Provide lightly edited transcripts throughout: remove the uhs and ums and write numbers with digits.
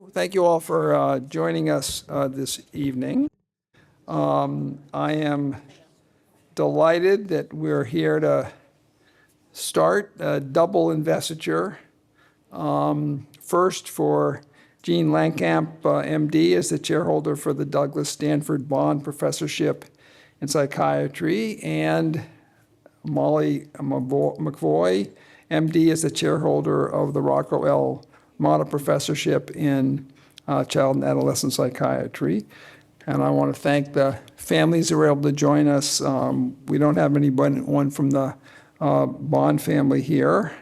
Thank you all for joining us this evening. I am delighted that we're here to start a double investiture. First for Jean Langkamp, MD, as the chairholder for the Douglas Danford Bond Professorship in Psychiatry, and Molly McVoy, MD, as the chairholder of the Rocco L. Mata Professorship in Child and Adolescent Psychiatry. And I want to thank the families who were able to join us. We don't have anyone from the Bond family here,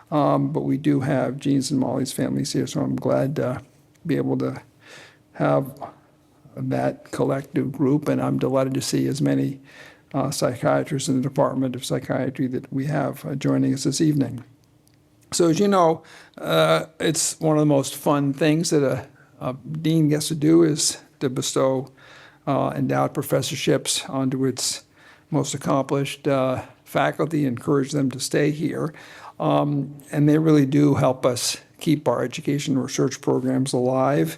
but we do have Jean's and Molly's families here, so I'm glad to be able to have that collective group, and I'm delighted to see as many psychiatrists in the Department of Psychiatry that we have joining us this evening. So as you know, it's one of the most fun things that a dean gets to do is to bestow endowed professorships onto its most accomplished faculty, encourage them to stay here. And they really do help us keep our education and research programs alive,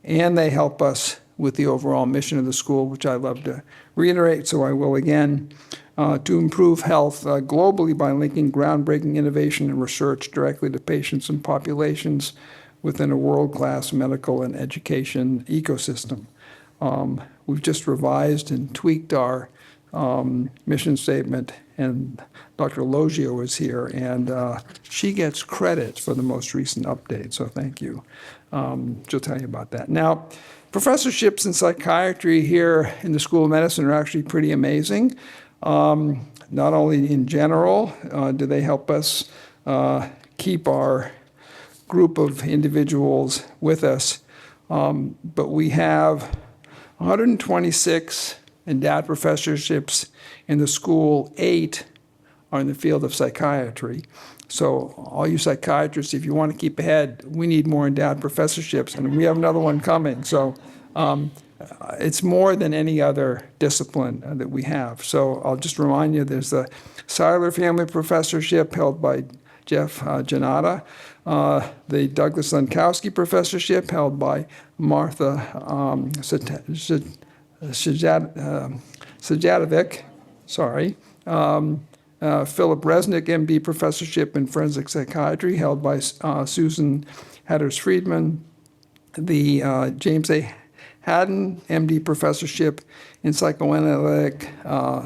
and they help us with the overall mission of the school, which I love to reiterate, so I will again, to improve health globally by linking groundbreaking innovation and research directly to patients and populations within a world-class medical and education ecosystem. We've just revised and tweaked our mission statement, and Dr. Logio is here, and she gets credit for the most recent update, so thank you. She'll tell you about that. Now, professorships in psychiatry here in the School of Medicine are actually pretty amazing. Not only in general do they help us keep our group of individuals with us, but we have 126 endowed professorships in the school. 8 are in the field of psychiatry. So all you psychiatrists, if you want to keep ahead, we need more endowed professorships, and we have another one coming. So it's more than any other discipline that we have. So I'll just remind you, there's the Seiler Family Professorship held by Jeff Janata, the Douglas Lenkowski Professorship held by Martha Sajatovic, Philip Resnick, MD Professorship in Forensic Psychiatry held by Susan Hatters-Friedman, the James A. Haddon, MD Professorship in Psychoanalytic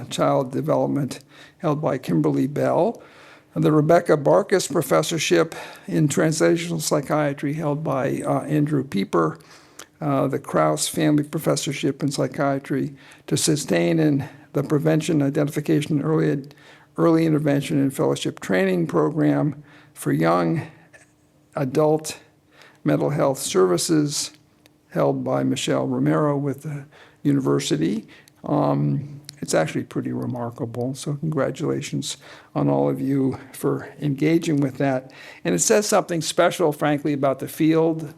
Child Development held by Kimberly Bell, the Rebecca Barkas Professorship in Translational Psychiatry held by Andrew Pieper, the Krauss Family Professorship in Psychiatry to sustain in the Prevention, Identification, Early Intervention and Fellowship Training Program for Young Adult Mental Health Services held by Michelle Romero with the university. It's actually pretty remarkable, so congratulations on all of you for engaging with that. And it says something special, frankly, about the field.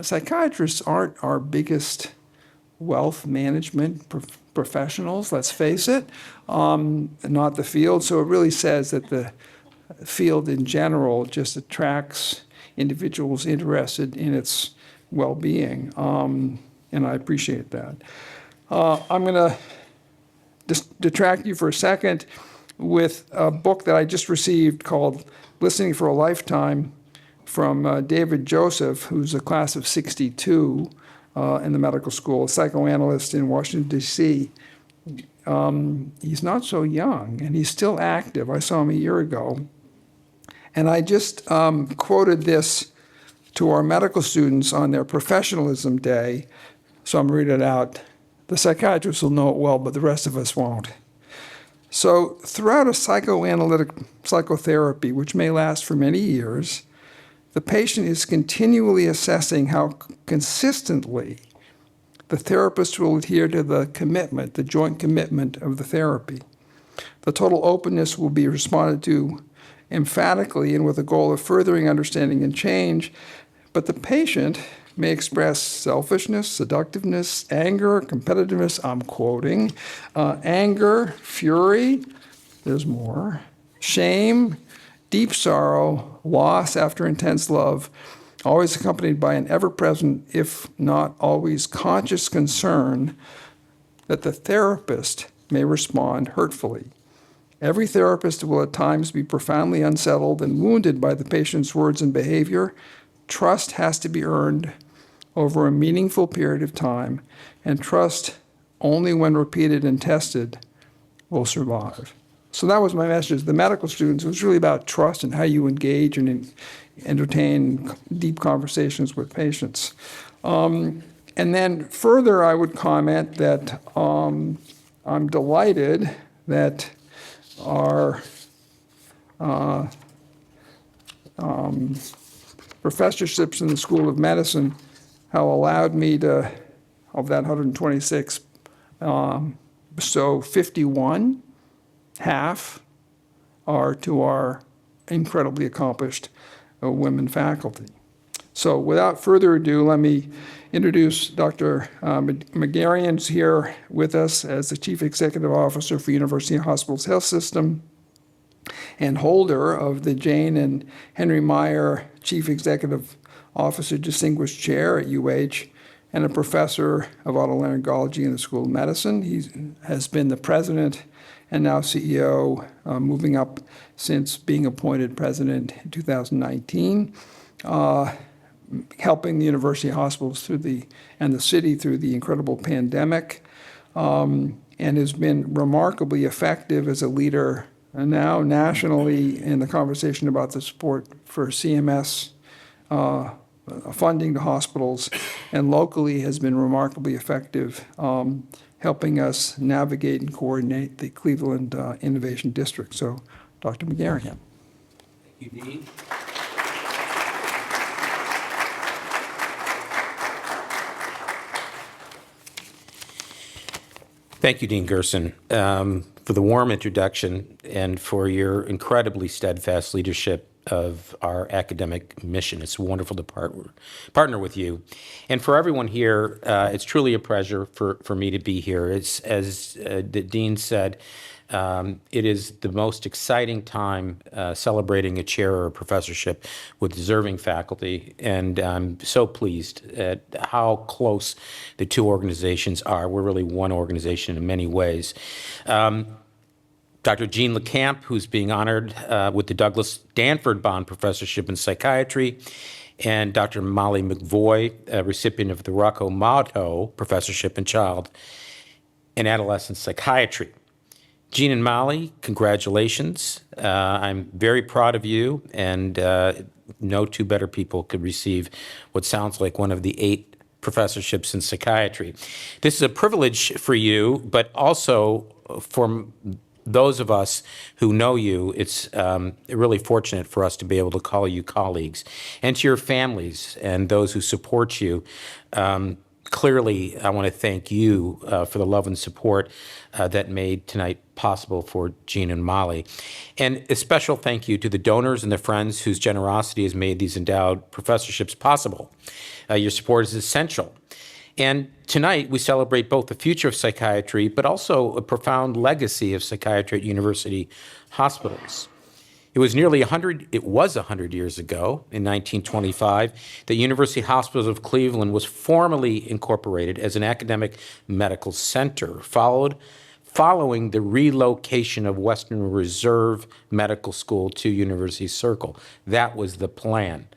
Psychiatrists aren't our biggest wealth management professionals, let's face it, not the field. So it really says that the field in general just attracts individuals interested in its well-being, and I appreciate that. I'm going to detract you for a second with a book that I just received called Listening for a Lifetime from David Joseph, who's a class of 62 in the medical school, a psychoanalyst in Washington, D.C. He's not so young, and he's still active. I saw him a year ago. And I just quoted this to our medical students on their professionalism day, so I'm reading it out. The psychiatrists will know it well, but the rest of us won't. So throughout a psychoanalytic psychotherapy, which may last for many years, the patient is continually assessing how consistently the therapist will adhere to the commitment, the joint commitment of the therapy. The total openness will be responded to emphatically and with a goal of furthering understanding and change, but the patient may express selfishness, seductiveness, anger, competitiveness, I'm quoting, anger, fury, there's more, shame, deep sorrow, loss after intense love, always accompanied by an ever-present, if not always conscious concern that the therapist may respond hurtfully. Every therapist will at times be profoundly unsettled and wounded by the patient's words and behavior. Trust has to be earned over a meaningful period of time, and trust, only when repeated and tested, will survive. So that was my message. The medical students, it was really about trust and how you engage and entertain deep conversations with patients. And then further, I would comment that I'm delighted that our professorships in the School of Medicine have allowed me to, of that 126, so 51, half are to our incredibly accomplished women faculty. So without further ado, let me introduce Dr. Magarian, who's here with us as the Chief Executive Officer for University Hospitals Health System and holder of the Jane and Henry Meyer Chief Executive Officer Distinguished Chair at UH and a professor of otolaryngology in the School of Medicine. He has been the president and now CEO, moving up since being appointed president in 2019. Helping the university hospitals and the city through the incredible pandemic, and has been remarkably effective as a leader now nationally in the conversation about the support for CMS funding to hospitals, and locally has been remarkably effective helping us navigate and coordinate the Cleveland Innovation District. So, Dr. Magarian. Thank you, Dean. Thank you, Dean Gerson, for the warm introduction and for your incredibly steadfast leadership of our academic mission. It's wonderful to partner with you. And for everyone here, it's truly a pleasure for me to be here. As the Dean said, it is the most exciting time celebrating a chair or a professorship with deserving faculty, and I'm so pleased at how close the two organizations are. We're really one organization in many ways. Dr. Jean LeCamp, who's being honored with the Douglas Danford Bond Professorship in Psychiatry, and Dr. Molly McVoy, a recipient of the Rocco Professorship in Child and Adolescent Psychiatry. Jean and Molly, congratulations. I'm very proud of you, and no two better people could receive what sounds like one of the 8 professorships in psychiatry. This is a privilege for you, but also for those of us who know you, it's really fortunate for us to be able to call you colleagues. And to your families and those who support you, clearly, I want to thank you for the love and support that made tonight possible for Jean and Molly. And a special thank you to the donors and the friends whose generosity has made these endowed professorships possible. Your support is essential. And tonight, we celebrate both the future of psychiatry, but also a profound legacy of psychiatry at university hospitals. It was 100 years ago, in 1925, that University Hospitals of Cleveland was formally incorporated as an academic medical center, following the relocation of Western Reserve Medical School to University Circle. That was the plan.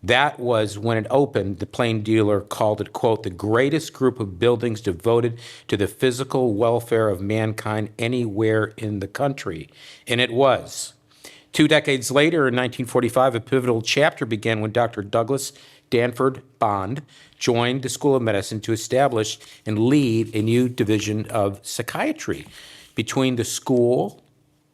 That was when it opened, the plain dealer called it, quote, the greatest group of buildings devoted to the physical welfare of mankind anywhere in the country. And it was. 2 decades later, in 1945, a pivotal chapter began when Dr. Douglas Danford Bond joined the School of Medicine to establish and lead a new division of psychiatry between the school,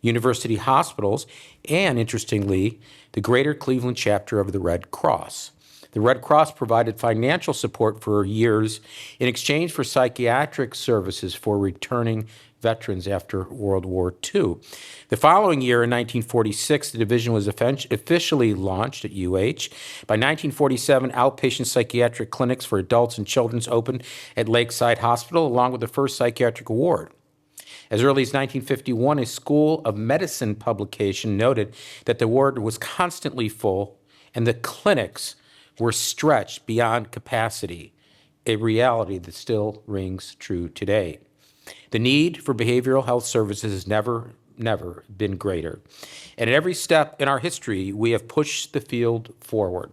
university hospitals, and, interestingly, the Greater Cleveland chapter of the Red Cross. The Red Cross provided financial support for years in exchange for psychiatric services for returning veterans after World War II. The following year, in 1946, the division was officially launched at UH. By 1947, outpatient psychiatric clinics for adults and children opened at Lakeside Hospital, along with the first psychiatric ward. As early as 1951, a School of Medicine publication noted that the ward was constantly full and the clinics were stretched beyond capacity, a reality that still rings true today. The need for behavioral health services has never been greater. And at every step in our history, we have pushed the field forward.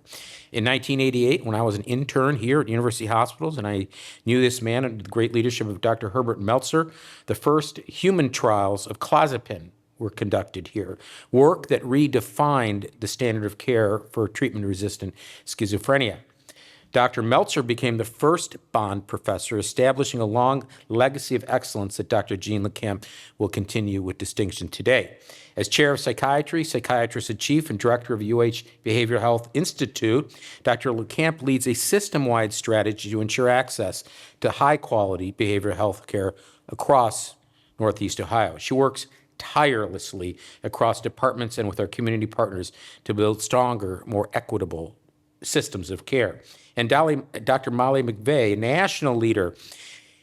In 1988, when I was an intern here at University Hospitals, and I knew this man under the great leadership of Dr. Herbert Meltzer, the first human trials of clozapine were conducted here, work that redefined the standard of care for treatment-resistant schizophrenia. Dr. Meltzer became the first Bond professor, establishing a long legacy of excellence that Dr. Jean LeCamp will continue with distinction today. As chair of psychiatry, psychiatrist-in-chief, and director of UH Behavioral Health Institute, Dr. LeCamp leads a system-wide strategy to ensure access to high-quality behavioral health care across Northeast Ohio. She works tirelessly across departments and with our community partners to build stronger, more equitable systems of care. And Dr. Molly McVeigh, a national leader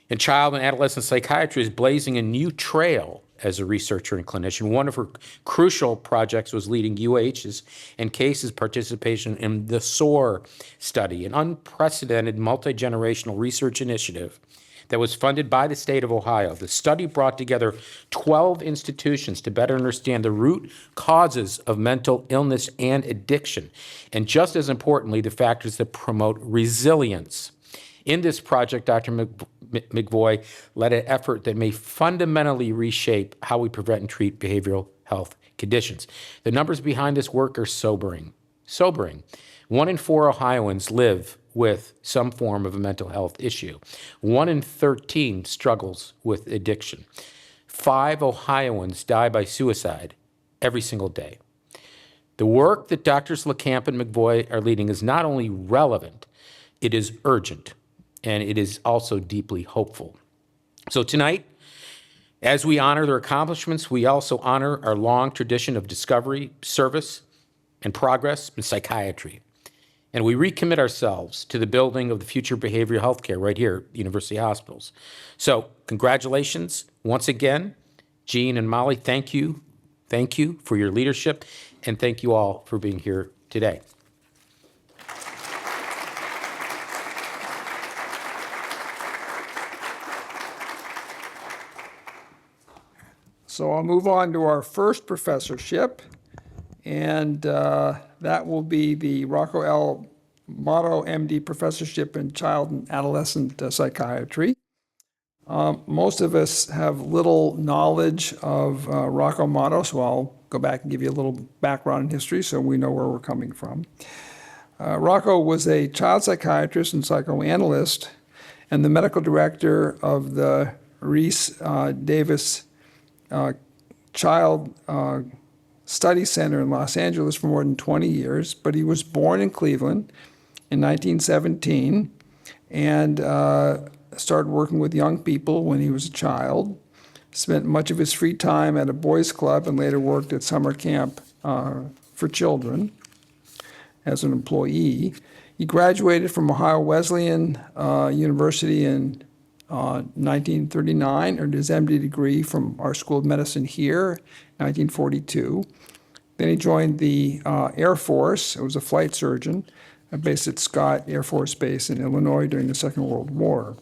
in child and adolescent psychiatry, is blazing a new trail as a researcher and clinician. One of her crucial projects was leading UH's and CASE's participation in the SOAR study, an unprecedented multi-generational research initiative that was funded by the state of Ohio. The study brought together 12 institutions to better understand the root causes of mental illness and addiction, and just as importantly, the factors that promote resilience. In this project, Dr. McVoy led an effort that may fundamentally reshape how we prevent and treat behavioral health conditions. The numbers behind this work are sobering. 1 in 4 Ohioans live with some form of a mental health issue. 1 in 13 struggles with addiction. 5 Ohioans die by suicide every single day. The work that Drs. LeCamp and McVoy are leading is not only relevant, it is urgent, and it is also deeply hopeful. So tonight, as we honor their accomplishments, we also honor our long tradition of discovery, service, and progress in psychiatry. And we recommit ourselves to the building of the future behavioral health care right here at University Hospitals. So congratulations once again. Jean and Molly, thank you. Thank you for your leadership, and thank you all for being here today. So I'll move on to our first professorship, and that will be the Rocco L. Motto, MD, Professorship in Child and Adolescent Psychiatry. Most of us have little knowledge of Rocco Motto, so I'll go back and give you a little background in history so we know where we're coming from. Rocco was a child psychiatrist and psychoanalyst and the medical director of the Reese Davis Child Study Center in Los Angeles for more than 20 years, but he was born in Cleveland in 1917 and started working with young people when he was a child, spent much of his free time at a boys' club and later worked at summer camp for children as an employee. He graduated from Ohio Wesleyan University in 1939, earned his MD degree from our School of Medicine here, 1942. Then he joined the Air Force. He was a flight surgeon based at Scott Air Force Base in Illinois during the Second World War.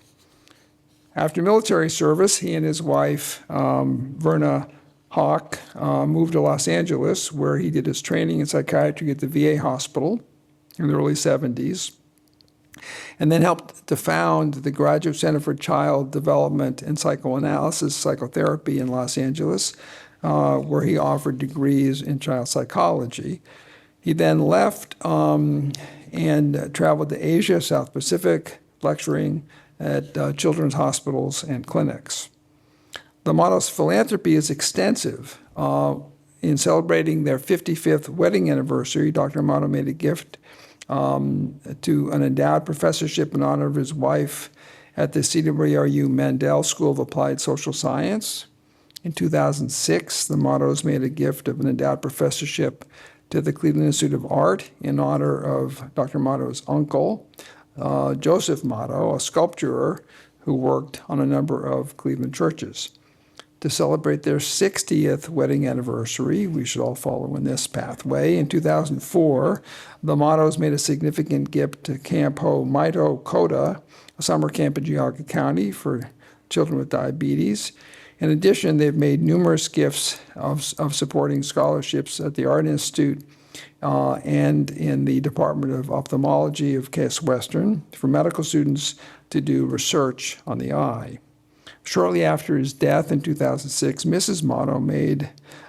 After military service, he and his wife, Verna Hawk, moved to Los Angeles, where he did his training in psychiatry at the VA hospital in the early 70s, and then helped to found the Graduate Center for Child Development and Psychoanalysis, Psychotherapy in Los Angeles, where he offered degrees in child psychology. He then left and traveled to Asia, South Pacific, lecturing at children's hospitals and clinics. The Motto's philanthropy is extensive. In celebrating their 55th wedding anniversary, Dr. Motto made a gift to an endowed professorship in honor of his wife at the CWRU Mandel School of Applied Social Science. In 2006, the Mottos made a gift of an endowed professorship to the Cleveland Institute of Art in honor of Dr. Motto's uncle, Joseph Motto, a sculptor who worked on a number of Cleveland churches. to celebrate their 60th wedding anniversary. We should all follow in this pathway. In 2004, the Mottos made a significant gift to Camp Ho Mito Coda, a summer camp in Geauga County for children with diabetes. In addition, they've made numerous gifts of supporting scholarships at the Art Institute and in the Department of Ophthalmology of Case Western for medical students to do research on the eye. Shortly after his death in 2006, Mrs. Motto made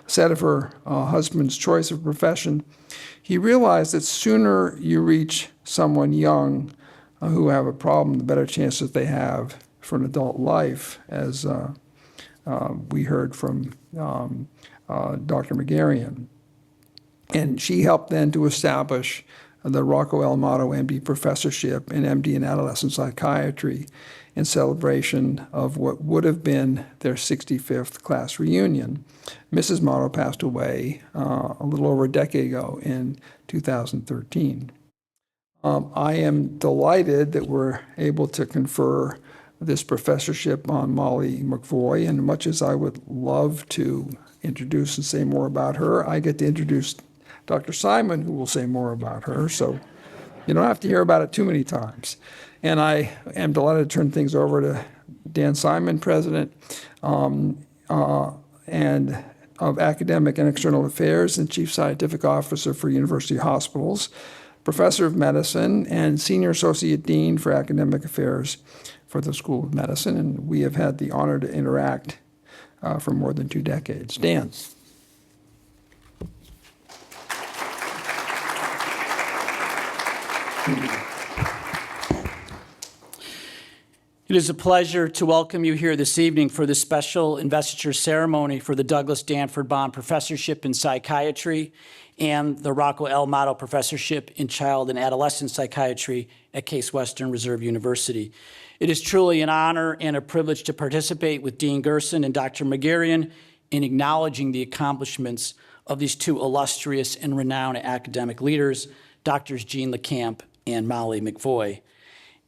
a set of her husband's choice of profession. He realized that sooner you reach someone young who have a problem, the better chance that they have for an adult life, as we heard from Dr. McGarrian. And she helped then to establish the Rocco L. Motto MD Professorship and MD in Adolescent Psychiatry in celebration of what would have been their 65th class reunion. Mrs. Motto passed away a little over a decade ago in 2013. I am delighted that we're able to confer this professorship on Molly McVoy, and much as I would love to introduce and say more about her, I get to introduce Dr. Simon, who will say more about her, so you don't have to hear about it too many times. And I am delighted to turn things over to Dan Simon, President and of Academic and External Affairs and Chief Scientific Officer for University Hospitals, Professor of Medicine, and Senior Associate Dean for Academic Affairs for the School of Medicine. And we have had the honor to interact for more than 2 decades. Dan. It is a pleasure to welcome you here this evening for the special investiture ceremony for the Douglas Danford Bond Professorship in Psychiatry and the Rocco L. Motto Professorship in Child and Adolescent Psychiatry at Case Western Reserve University. It is truly an honor and a privilege to participate with Dean Gerson and Dr. McGarrian in acknowledging the accomplishments of these 2 illustrious and renowned academic leaders, Drs. Jean LeCamp and Molly McVoy.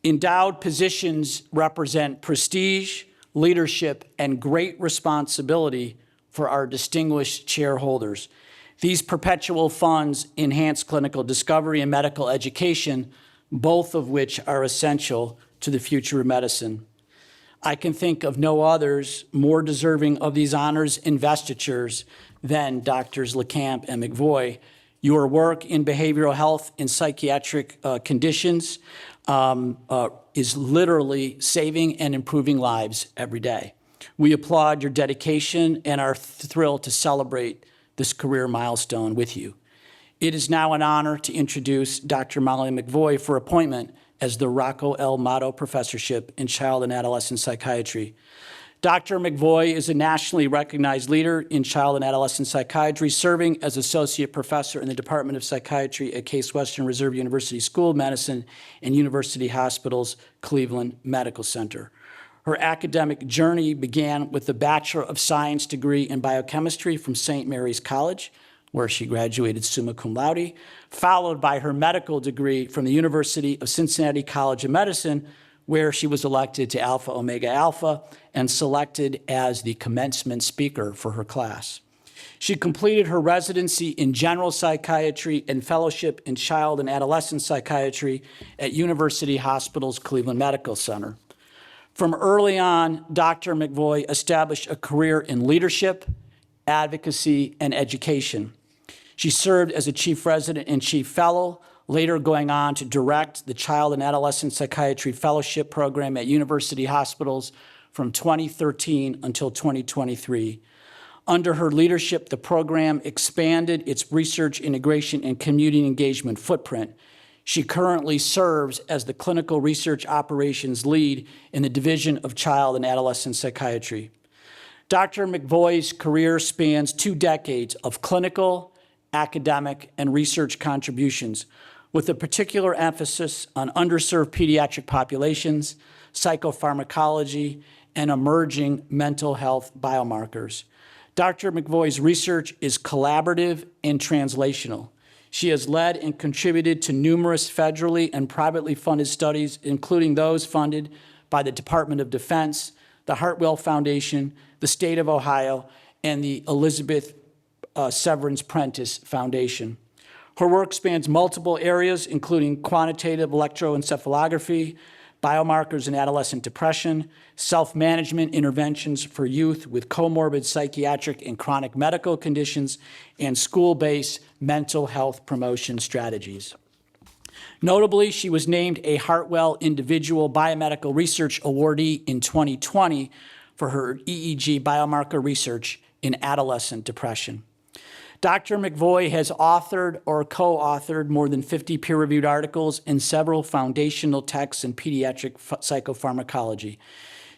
Endowed positions represent prestige, leadership, and great responsibility for our distinguished shareholders. These perpetual funds enhance clinical discovery and medical education, both of which are essential to the future of medicine. I can think of no others more deserving of these honors investitures than Drs. LeCamp and McVoy. Your work in behavioral health and psychiatric conditions is literally saving and improving lives every day. We applaud your dedication and are thrilled to celebrate this career milestone with you. It is now an honor to introduce Dr. Molly McVoy for appointment as the Rocco L. Motto Professorship in Child and Adolescent Psychiatry. Dr. McVoy is a nationally recognized leader in child and adolescent psychiatry, serving as associate professor in the Department of Psychiatry at Case Western Reserve University School of Medicine and University Hospitals Cleveland Medical Center. Her academic journey began with a Bachelor of Science degree in biochemistry from St. Mary's College, where she graduated summa cum laude, followed by her medical degree from the University of Cincinnati College of Medicine, where she was elected to Alpha Omega Alpha and selected as the commencement speaker for her class. She completed her residency in general psychiatry and fellowship in child and adolescent psychiatry at University Hospitals Cleveland Medical Center. From early on, Dr. McVoy established a career in leadership, advocacy, and education. She served as a chief resident and chief fellow, later going on to direct the Child and Adolescent Psychiatry Fellowship Program at University Hospitals from 2013 until 2023. Under her leadership, the program expanded its research integration and community engagement footprint. She currently serves as the clinical research operations lead in the Division of Child and Adolescent Psychiatry. Dr. McVoy's career spans 2 decades of clinical, academic, and research contributions, with a particular emphasis on underserved pediatric populations, psychopharmacology, and emerging mental health biomarkers. Dr. McVoy's research is collaborative and translational. She has led and contributed to numerous federally and privately funded studies, including those funded by the Department of Defense, the Hartwell Foundation, the state of Ohio, and the Elizabeth Severance Prentice Foundation. Her work spans multiple areas, including quantitative electroencephalography, biomarkers in adolescent depression, self-management interventions for youth with comorbid psychiatric and chronic medical conditions, and school-based mental health promotion strategies. Notably, she was named a Hartwell Individual Biomedical Research Awardee in 2020 for her EEG biomarker research in adolescent depression. Dr. McVoy has authored or co-authored more than 50 peer-reviewed articles and several foundational texts in pediatric psychopharmacology.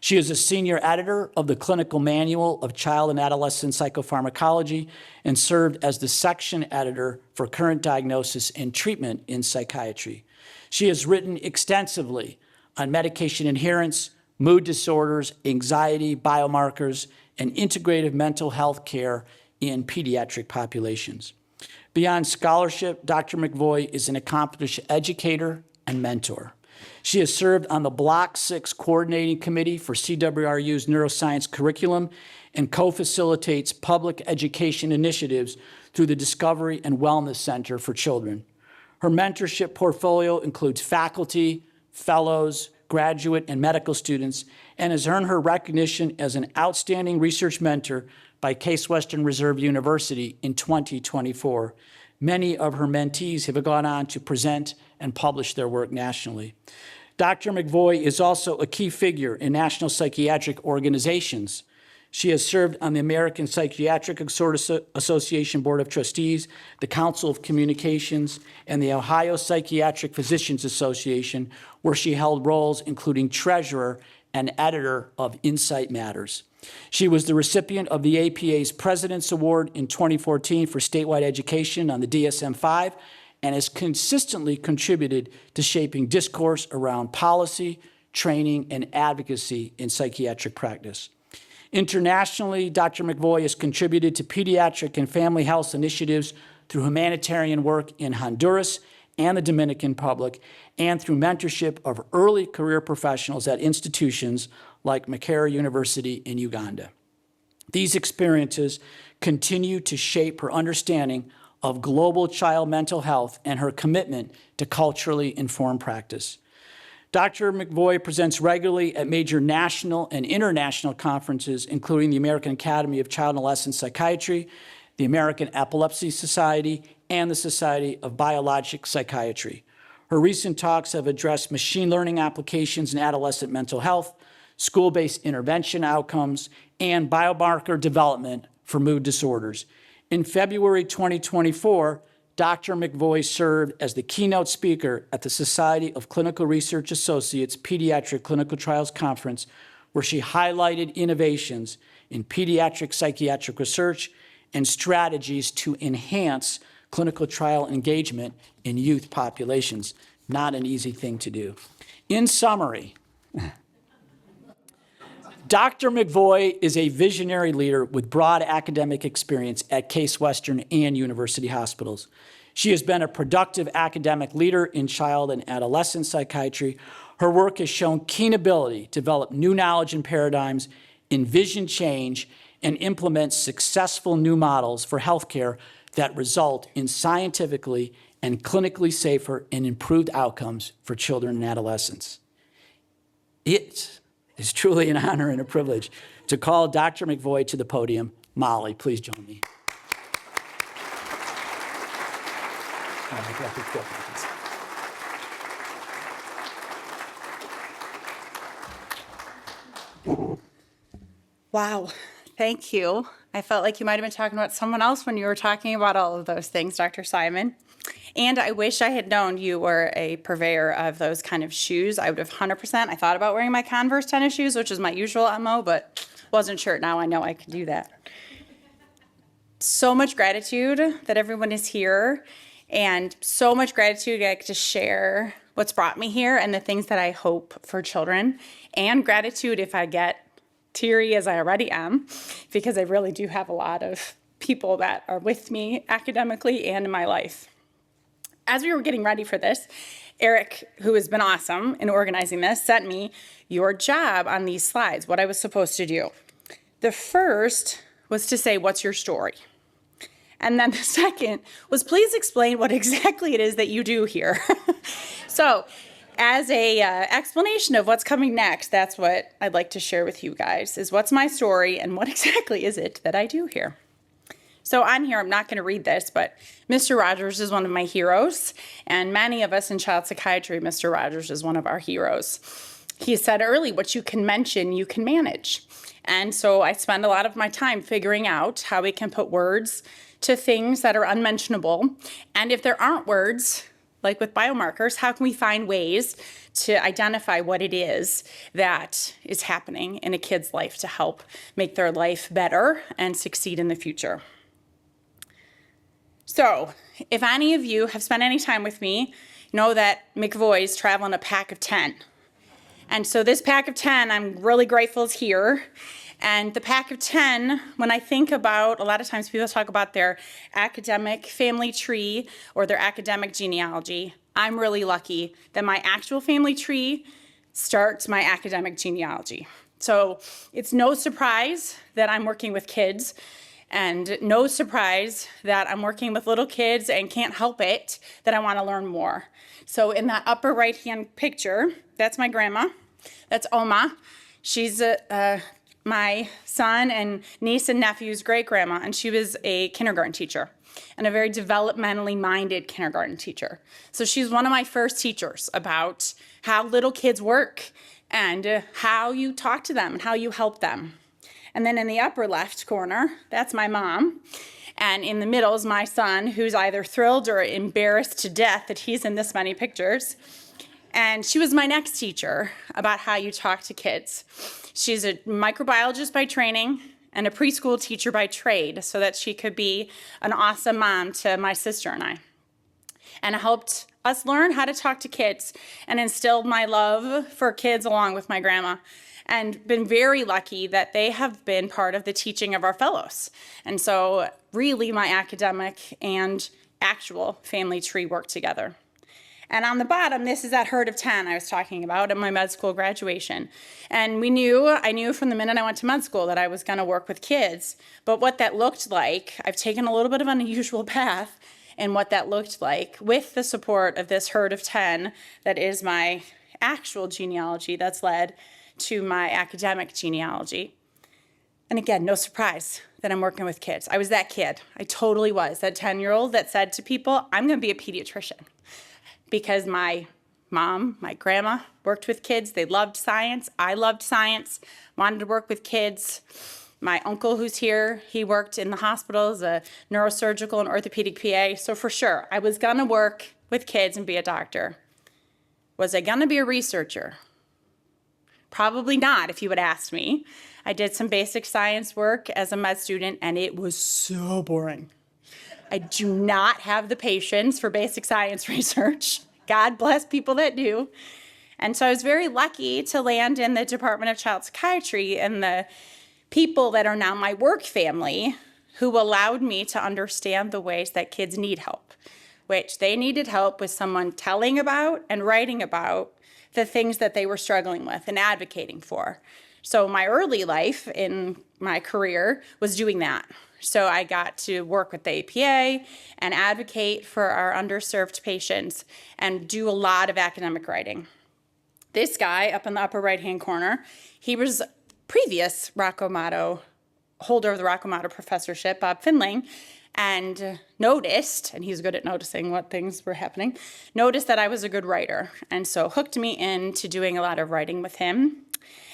She is a senior editor of the Clinical Manual of Child and Adolescent Psychopharmacology and served as the section editor for Current Diagnosis and Treatment in Psychiatry. She has written extensively on medication adherence, mood disorders, anxiety, biomarkers, and integrative mental health care in pediatric populations. Beyond scholarship, Dr. McVoy is an accomplished educator and mentor. She has served on the Block 6 Coordinating Committee for CWRU's neuroscience curriculum and co-facilitates public education initiatives through the Discovery and Wellness Center for Children. Her mentorship portfolio includes faculty, fellows, graduate, and medical students, and has earned her recognition as an outstanding research mentor by Case Western Reserve University in 2024. Many of her mentees have gone on to present and publish their work nationally. Dr. McVoy is also a key figure in national psychiatric organizations. She has served on the American Psychiatric Association Board of Trustees, the Council of Communications, and the Ohio Psychiatric Physicians Association, where she held roles including treasurer and editor of Insight Matters. She was the recipient of the APA's President's Award in 2014 for statewide education on the DSM-5 and has consistently contributed to shaping discourse around policy, training, and advocacy in psychiatric practice. Internationally, Dr. McVoy has contributed to pediatric and family health initiatives through humanitarian work in Honduras and the Dominican Republic, and through mentorship of early career professionals at institutions like Makerere University in Uganda. These experiences continue to shape her understanding of global child mental health and her commitment to culturally informed practice. Dr. McVoy presents regularly at major national and international conferences, including the American Academy of Child and Adolescent Psychiatry, the American Epilepsy Society, and the Society of Biologic Psychiatry. Her recent talks have addressed machine learning applications in adolescent mental health, school-based intervention outcomes, and biomarker development for mood disorders. In February 2024, Dr. McVoy served as the keynote speaker at the Society of Clinical Research Associates Pediatric Clinical Trials Conference, where she highlighted innovations in pediatric psychiatric research and strategies to enhance clinical trial engagement in youth populations. Not an easy thing to do. In summary, Dr. McVoy is a visionary leader with broad academic experience at Case Western and university hospitals. She has been a productive academic leader in child and adolescent psychiatry. Her work has shown keen ability to develop new knowledge and paradigms, envision change, and implement successful new models for healthcare that result in scientifically and clinically safer and improved outcomes for children and adolescents. It is truly an honor and a privilege to call Dr. McVoy to the podium. Molly, please join me. Wow, thank you. I felt like you might have been talking about someone else when you were talking about all of those things, Dr. Simon. And I wish I had known you were a purveyor of those kind of shoes. I would have 100%. I thought about wearing my Converse tennis shoes, which is my usual MO, but wasn't sure. Now I know I can do that. So much gratitude that everyone is here, and so much gratitude I get to share what's brought me here and the things that I hope for children, and gratitude if I get teary as I already am, because I really do have a lot of people that are with me academically and in my life. As we were getting ready for this, Eric, who has been awesome in organizing this, sent me your job on these slides, what I was supposed to do. The first was to say, what's your story? And then the second was, please explain what exactly it is that you do here. So as a explanation of what's coming next, that's what I'd like to share with you guys, is what's my story and what exactly is it that I do here. So on here, I'm not going to read this, but Mr. Rogers is one of my heroes, and many of us in child psychiatry, Mr. Rogers is one of our heroes. He said early, what you can mention, you can manage. And so I spend a lot of my time figuring out how we can put words to things that are unmentionable. And if there aren't words, like with biomarkers, how can we find ways to identify what it is that is happening in a kid's life to help make their life better and succeed in the future? So if any of you have spent any time with me, know that McVoys travel in a pack of 10. And so this pack of 10, I'm really grateful is here. And the pack of 10, when I think about, a lot of times people talk about their academic family tree or their academic genealogy. I'm really lucky that my actual family tree starts my academic genealogy. So it's no surprise that I'm working with kids, and no surprise that I'm working with little kids and can't help it that I want to learn more. So in that upper right-hand picture, that's my grandma. That's Oma. She's my son and niece and nephew's great-grandma, and she was a kindergarten teacher and a very developmentally minded kindergarten teacher. So she's one of my first teachers about how little kids work and how you talk to them and how you help them. And then in the upper left corner, that's my mom. And in the middle is my son, who's either thrilled or embarrassed to death that he's in this many pictures. And she was my next teacher about how you talk to kids. She's a microbiologist by training and a preschool teacher by trade, so that she could be an awesome mom to my sister and I. And helped us learn how to talk to kids and instilled my love for kids along with my grandma. And been very lucky that they have been part of the teaching of our fellows. And so really my academic and actual family tree work together. And on the bottom, this is that herd of 10 I was talking about at my med school graduation. And I knew from the minute I went to med school that I was going to work with kids. But what that looked like, I've taken a little bit of an unusual path in what that looked like with the support of this herd of 10 that is my actual genealogy that's led to my academic genealogy. And again, no surprise that I'm working with kids. I was that kid. I totally was. That 10-year-old that said to people, I'm going to be a pediatrician. Because my mom, my grandma worked with kids. They loved science. I loved science, wanted to work with kids. My uncle who's here, he worked in the hospital as a neurosurgical and orthopedic PA. So for sure, I was going to work with kids and be a doctor. Was I going to be a researcher? Probably not, if you would ask me. I did some basic science work as a med student, and it was so boring. I do not have the patience for basic science research. God bless people that do. And so I was very lucky to land in the Department of Child Psychiatry and the people that are now my work family who allowed me to understand the ways that kids need help, which they needed help with someone telling about and writing about the things that they were struggling with and advocating for. So my early life in my career was doing that. So I got to work with the APA and advocate for our underserved patients and do a lot of academic writing. This guy up in the upper right-hand corner, he was previous Rocco Motto, holder of the Rocco Motto Professorship, Bob Finling, and noticed, and he's good at noticing what things were happening, noticed that I was a good writer, and so hooked me into doing a lot of writing with him.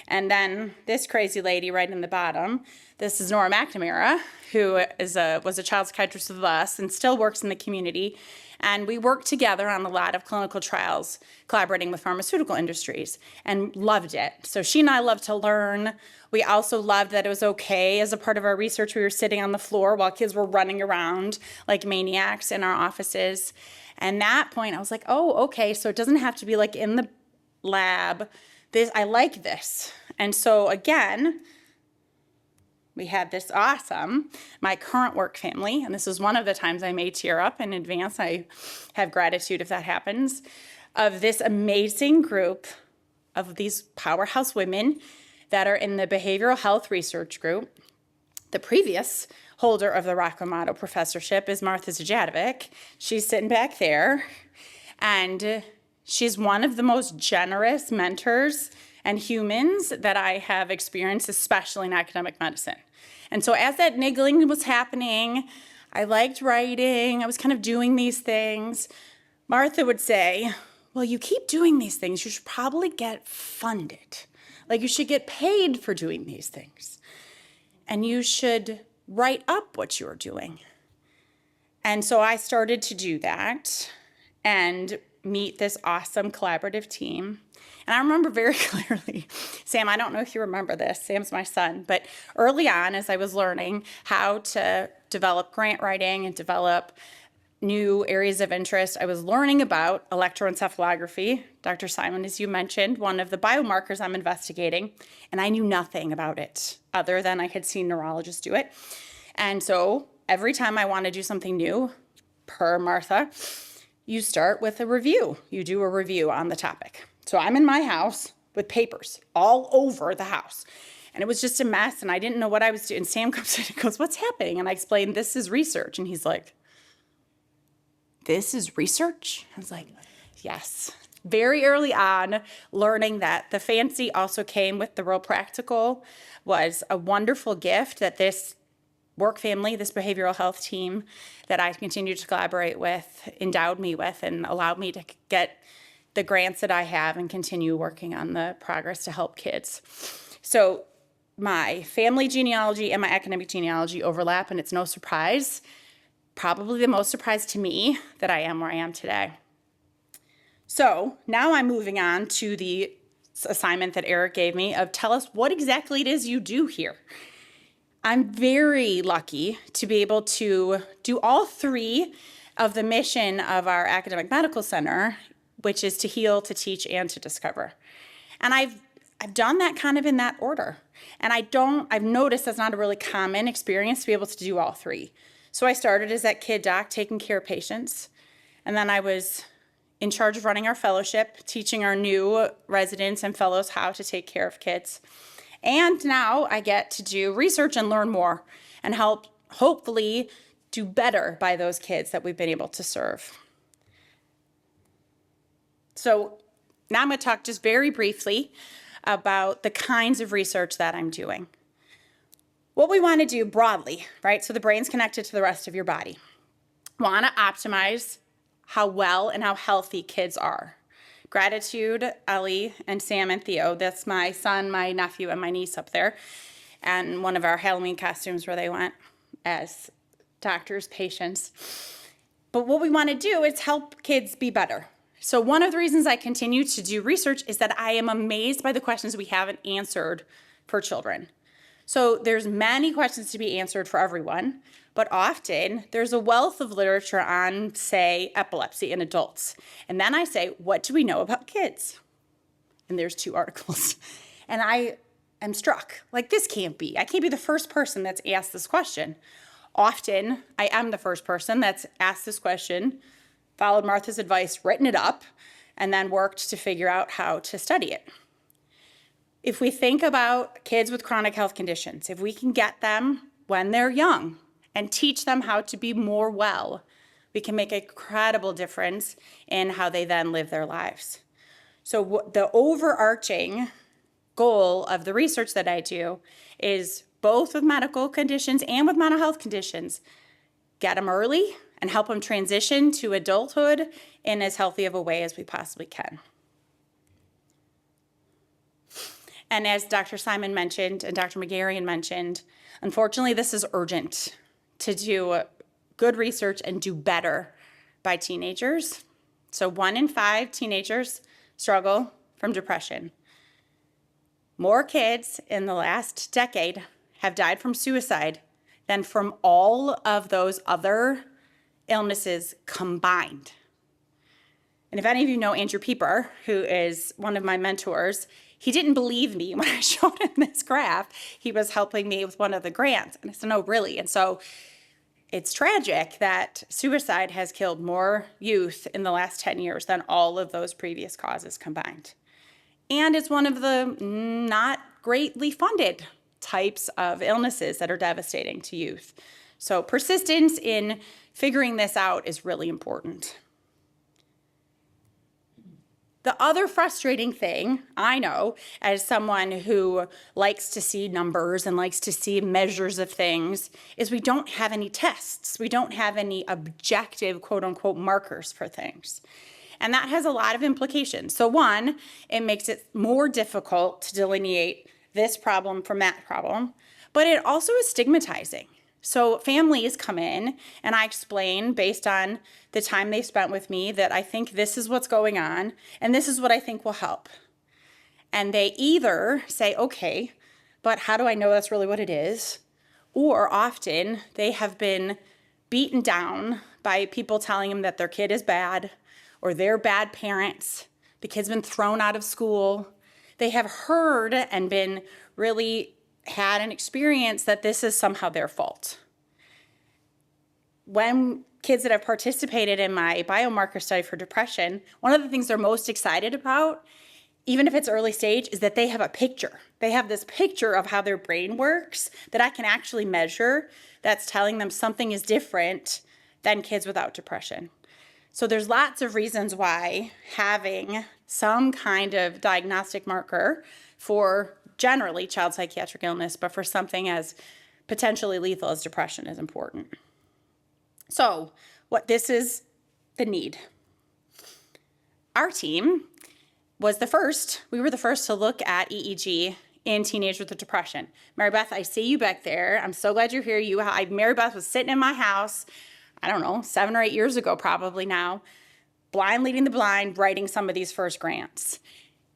And then this crazy lady right in the bottom, this is Nora McNamara, who was a child psychiatrist with us and still works in the community. And we worked together on a lot of clinical trials, collaborating with pharmaceutical industries, and loved it. So she and I loved to learn. We also loved that it was okay. As a part of our research, we were sitting on the floor while kids were running around like maniacs in our offices. And at that point, I was like, oh, okay, so it doesn't have to be like in the lab. I like this. And so again, we had this awesome, my current work family, and this is one of the times I may tear up in advance. I have gratitude if that happens, of this amazing group of these powerhouse women that are in the behavioral health research group. The previous holder of the Rocco Motto Professorship is Martha Zajadovic. She's sitting back there, and she's one of the most generous mentors and humans that I have experienced, especially in academic medicine. And so as that niggling was happening, I liked writing, I was kind of doing these things. Martha would say, well, you keep doing these things, you should probably get funded. Like, you should get paid for doing these things. And you should write up what you're doing. And so I started to do that and meet this awesome collaborative team. And I remember very clearly, Sam, I don't know if you remember this, Sam's my son, but early on as I was learning how to develop grant writing and develop new areas of interest, I was learning about electroencephalography. Dr. Simon, as you mentioned, one of the biomarkers I'm investigating, and I knew nothing about it other than I had seen neurologists do it. And so every time I want to do something new, per Martha, you start with a review. You do a review on the topic. So I'm in my house with papers all over the house. And it was just a mess, and I didn't know what I was doing. And Sam comes in and goes, what's happening? And I explained, this is research. And he's like, this is research? I was like, yes. Very early on, learning that the fancy also came with the real practical was a wonderful gift that this work family, this behavioral health team that I continue to collaborate with, endowed me with and allowed me to get the grants that I have and continue working on the progress to help kids. So my family genealogy and my academic genealogy overlap, and it's no surprise, probably the most surprise to me that I am where I am today. So now I'm moving on to the assignment that Eric gave me of tell us what exactly it is you do here. I'm very lucky to be able to do all three of the mission of our academic medical center, which is to heal, to teach, and to discover. And I've done that kind of in that order. And I've noticed that's not a really common experience to be able to do all three. So I started as that kid doc taking care of patients. And then I was in charge of running our fellowship, teaching our new residents and fellows how to take care of kids. And now I get to do research and learn more and help hopefully do better by those kids that we've been able to serve. So now I'm going to talk just very briefly about the kinds of research that I'm doing. What we want to do broadly, right? So the brain's connected to the rest of your body. We want to optimize how well and how healthy kids are. Gratitude, Ellie, and Sam and Theo. That's my son, my nephew, and my niece up there. And one of our Halloween costumes where they went as doctors, patients. But what we want to do is help kids be better. So one of the reasons I continue to do research is that I am amazed by the questions we haven't answered for children. So there's many questions to be answered for everyone, but often there's a wealth of literature on, say, epilepsy in adults. And then I say, what do we know about kids? And there's 2 articles. And I am struck, like, this can't be. I can't be the first person that's asked this question. Often, I am the first person that's asked this question, followed Martha's advice, written it up, and then worked to figure out how to study it. If we think about kids with chronic health conditions, if we can get them when they're young and teach them how to be more well, we can make an incredible difference in how they then live their lives. So the overarching goal of the research that I do is both with medical conditions and with mental health conditions, get them early and help them transition to adulthood in as healthy of a way as we possibly can. And as Dr. Simon mentioned and Dr. McGarrian mentioned, unfortunately, this is urgent to do good research and do better by teenagers. So 1 in 5 teenagers struggle from depression. More kids in the last decade have died from suicide than from all of those other illnesses combined. And if any of you know Andrew Pieper, who is one of my mentors, he didn't believe me when I showed him this graph. He was helping me with one of the grants. And I said, no, really. And so it's tragic that suicide has killed more youth in the last 10 years than all of those previous causes combined. And it's one of the not greatly funded types of illnesses that are devastating to youth. So persistence in figuring this out is really important. The other frustrating thing, I know, as someone who likes to see numbers and likes to see measures of things, is we don't have any tests. We don't have any objective, quote unquote, markers for things. And that has a lot of implications. So one, it makes it more difficult to delineate this problem from that problem, but it also is stigmatizing. So families come in and I explain based on the time they spent with me that I think this is what's going on and this is what I think will help. And they either say, okay, but how do I know that's really what it is? Or often they have been beaten down by people telling them that their kid is bad or they're bad parents. The kid's been thrown out of school. They have heard and been really had an experience that this is somehow their fault. When kids that have participated in my biomarker study for depression, one of the things they're most excited about, even if it's early stage, is that they have a picture. They have this picture of how their brain works that I can actually measure that's telling them something is different than kids without depression. So there's lots of reasons why having some kind of diagnostic marker for generally child psychiatric illness, but for something as potentially lethal as depression is important. So what this is the need. Our team was the first, we were the first to look at EEG in teenagers with depression. Mary Beth, I see you back there. I'm so glad you're here. Mary Beth was sitting in my house, I don't know, 7 or 8 years ago probably now, blind leading the blind, writing some of these first grants.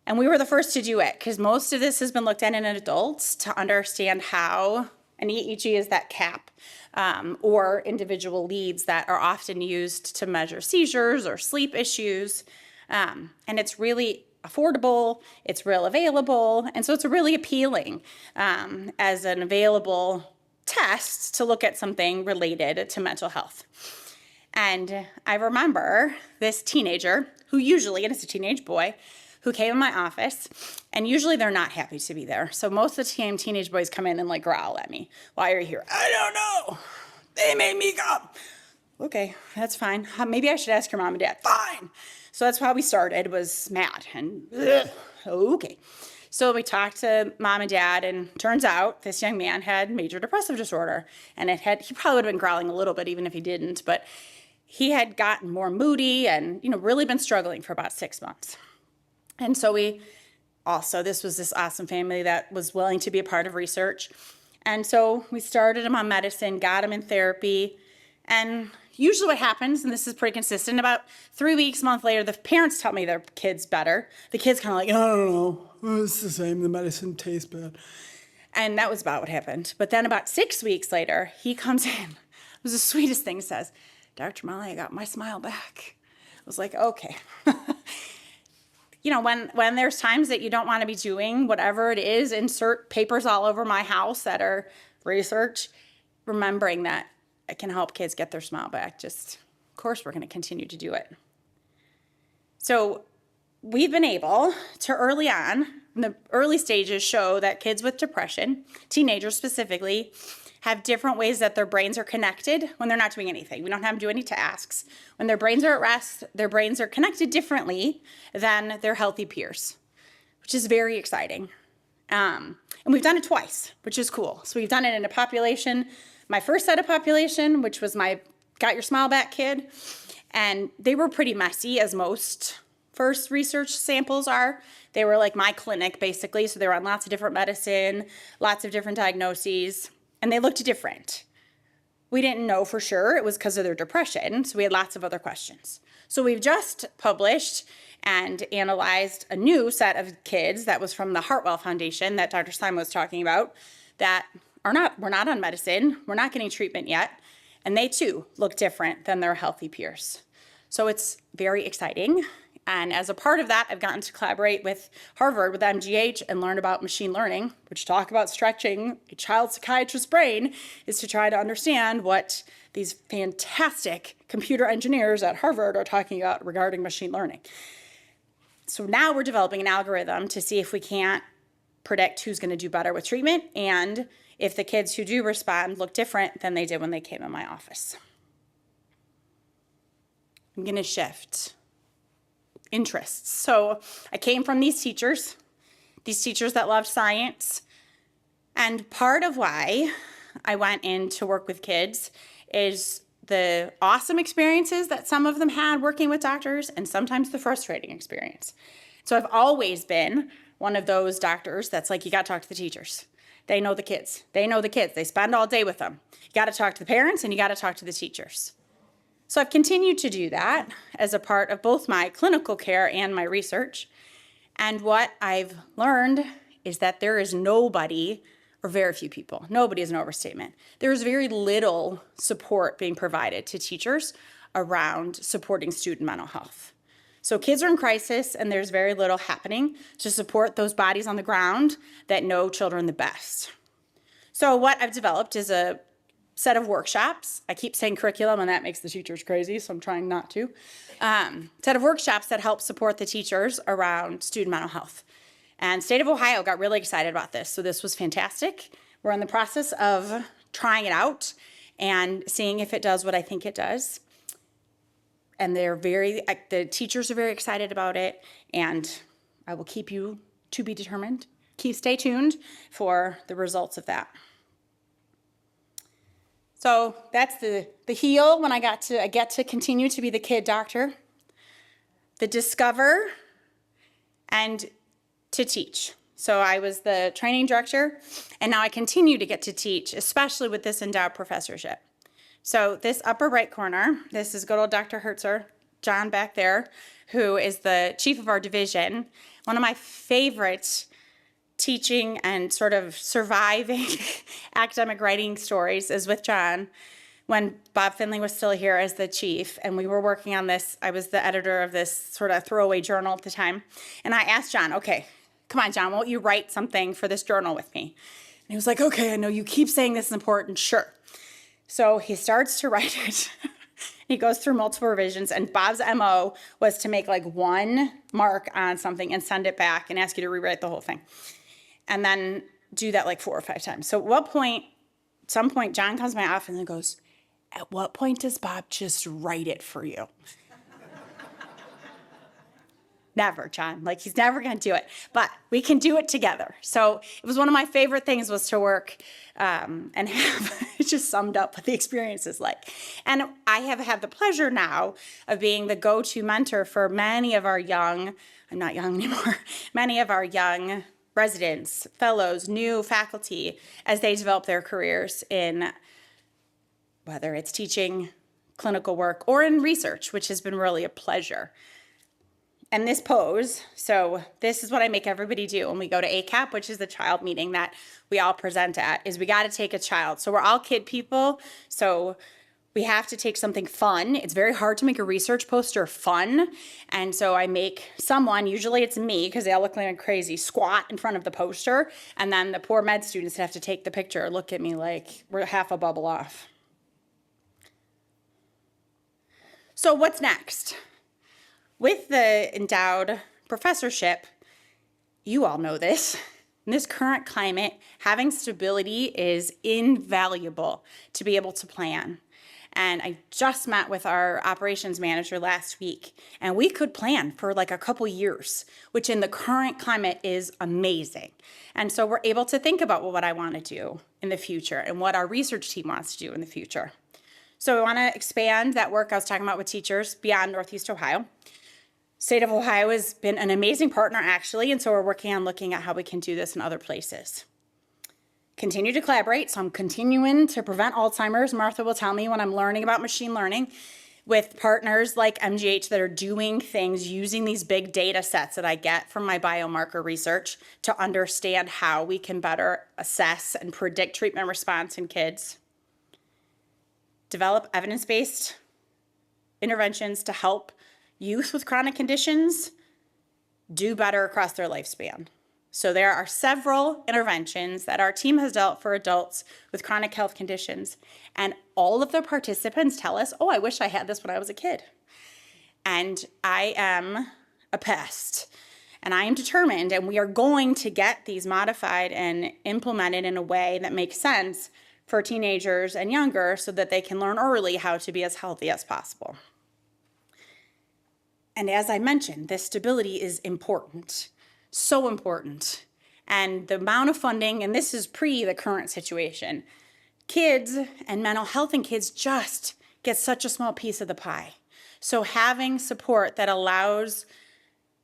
And we were the first to do it because most of this has been looked at in adults to understand how an EEG is that cap or individual leads that are often used to measure seizures or sleep issues. And it's really affordable, it's real available, and so it's really appealing as an available test to look at something related to mental health. And I remember this teenager who usually, and it's a teenage boy, who came in my office, and usually they're not happy to be there. So most of the time, teenage boys come in and like growl at me. Why are you here? I don't know. They made me come. Okay, that's fine. Maybe I should ask your mom and dad. Fine. So that's how we started, was mad and okay. So we talked to mom and dad, and turns out this young man had major depressive disorder. And he probably would have been growling a little bit even if he didn't, but he had gotten more moody and, really been struggling for about 6 months. And so this was this awesome family that was willing to be a part of research. And so we started him on medicine, got him in therapy. And usually what happens, and this is pretty consistent, about 3 weeks, a month later, the parents tell me their kid's better. The kid's kind of like, I don't know, it's the same, the medicine tastes bad. And that was about what happened. But then about 6 weeks later, he comes in. It was the sweetest thing. He says, Dr. Molly, I got my smile back. I was like, okay. When there's times that you don't want to be doing whatever it is, insert papers all over my house that are research, remembering that it can help kids get their smile back. Of course, we're going to continue to do it. So we've been able to early on, in the early stages, show that kids with depression, teenagers specifically, have different ways that their brains are connected when they're not doing anything. We don't have them do any tasks. When their brains are at rest, their brains are connected differently than their healthy peers, which is very exciting. And we've done it twice, which is cool. So we've done it in a population, my first set of population, which was my Got Your Smile Back kid. And they were pretty messy, as most first research samples are. They were like my clinic, basically. So they were on lots of different medicine, lots of different diagnoses. And they looked different. We didn't know for sure it was because of their depression, so we had lots of other questions. So we've just published and analyzed a new set of kids that was from the Hartwell Foundation that Dr. Simon was talking about that we're not on medicine, we're not getting treatment yet, and they too look different than their healthy peers. So it's very exciting. And as a part of that, I've gotten to collaborate with Harvard, with MGH, and learn about machine learning, which talk about stretching a child psychiatrist's brain, is to try to understand what these fantastic computer engineers at Harvard are talking about regarding machine learning. So now we're developing an algorithm to see if we can't predict who's going to do better with treatment and if the kids who do respond look different than they did when they came in my office. I'm going to shift interests. So I came from these teachers that loved science. And part of why I went in to work with kids is the awesome experiences that some of them had working with doctors and sometimes the frustrating experience. So I've always been one of those doctors that's like, you got to talk to the teachers. They know the kids. They spend all day with them. You got to talk to the parents and you got to talk to the teachers. So I've continued to do that as a part of both my clinical care and my research. And what I've learned is that there is nobody, or very few people, nobody is an overstatement. There is very little support being provided to teachers around supporting student mental health. So kids are in crisis and there's very little happening to support those bodies on the ground that know children the best. So what I've developed is a set of workshops. I keep saying curriculum and that makes the teachers crazy, so I'm trying not to. Set of workshops that help support the teachers around student mental health. And State of Ohio got really excited about this, so this was fantastic. We're in the process of trying it out and seeing if it does what I think it does. And the teachers are very excited about it, and I will keep you to be determined. Stay tuned for the results of that. So that's the heal when I get to continue to be the kid doctor, the discover, and to teach. So I was the training director, and now I continue to get to teach, especially with this endowed professorship. So this upper right corner, this is good old Dr. Hertzer, John back there, who is the chief of our division. One of my favorite teaching and sort of surviving academic writing stories is with John when Bob Finley was still here as the chief, and we were working on this. I was the editor of this sort of throwaway journal at the time, and I asked John, okay, come on, John, won't you write something for this journal with me? And he was like, okay, I know you keep saying this is important, sure. So he starts to write it. He goes through multiple revisions, and Bob's MO was to make like one mark on something and send it back and ask you to rewrite the whole thing. And then do that like 4 or 5 times. So at some point, John comes to my office and goes, at what point does Bob just write it for you? Never, John. Like, he's never going to do it. But we can do it together. So it was one of my favorite things was to work and have it just summed up what the experience is like. And I have had the pleasure now of being the go-to mentor for many of our young, I'm not young anymore, many of our young residents, fellows, new faculty, as they develop their careers in whether it's teaching, clinical work, or in research, which has been really a pleasure. And this pose, so this is what I make everybody do when we go to ACAP, which is the child meeting that we all present at, is we got to take a child. So we're all kid people, so we have to take something fun. It's very hard to make a research poster fun. And so I make someone, usually it's me, because they all look like crazy, squat in front of the poster. And then the poor med students have to take the picture, look at me like we're half a bubble off. So what's next? With the endowed professorship, you all know this, in this current climate, having stability is invaluable to be able to plan. And I just met with our operations manager last week, and we could plan for like a couple years, which in the current climate is amazing. And so we're able to think about what I want to do in the future and what our research team wants to do in the future. So we want to expand that work I was talking about with teachers beyond Northeast Ohio. State of Ohio has been an amazing partner, actually, and so we're working on looking at how we can do this in other places. Continue to collaborate, so I'm continuing to prevent Alzheimer's. Martha will tell me when I'm learning about machine learning with partners like MGH that are doing things using these big data sets that I get from my biomarker research to understand how we can better assess and predict treatment response in kids. Develop evidence-based interventions to help youth with chronic conditions do better across their lifespan. So there are several interventions that our team has developed for adults with chronic health conditions, and all of the participants tell us, oh, I wish I had this when I was a kid. And I am a pest. And I am determined, and we are going to get these modified and implemented in a way that makes sense for teenagers and younger so that they can learn early how to be as healthy as possible. And as I mentioned, this stability is important, so important. And the amount of funding, and this is pre the current situation, kids and mental health in kids just get such a small piece of the pie. So having support that allows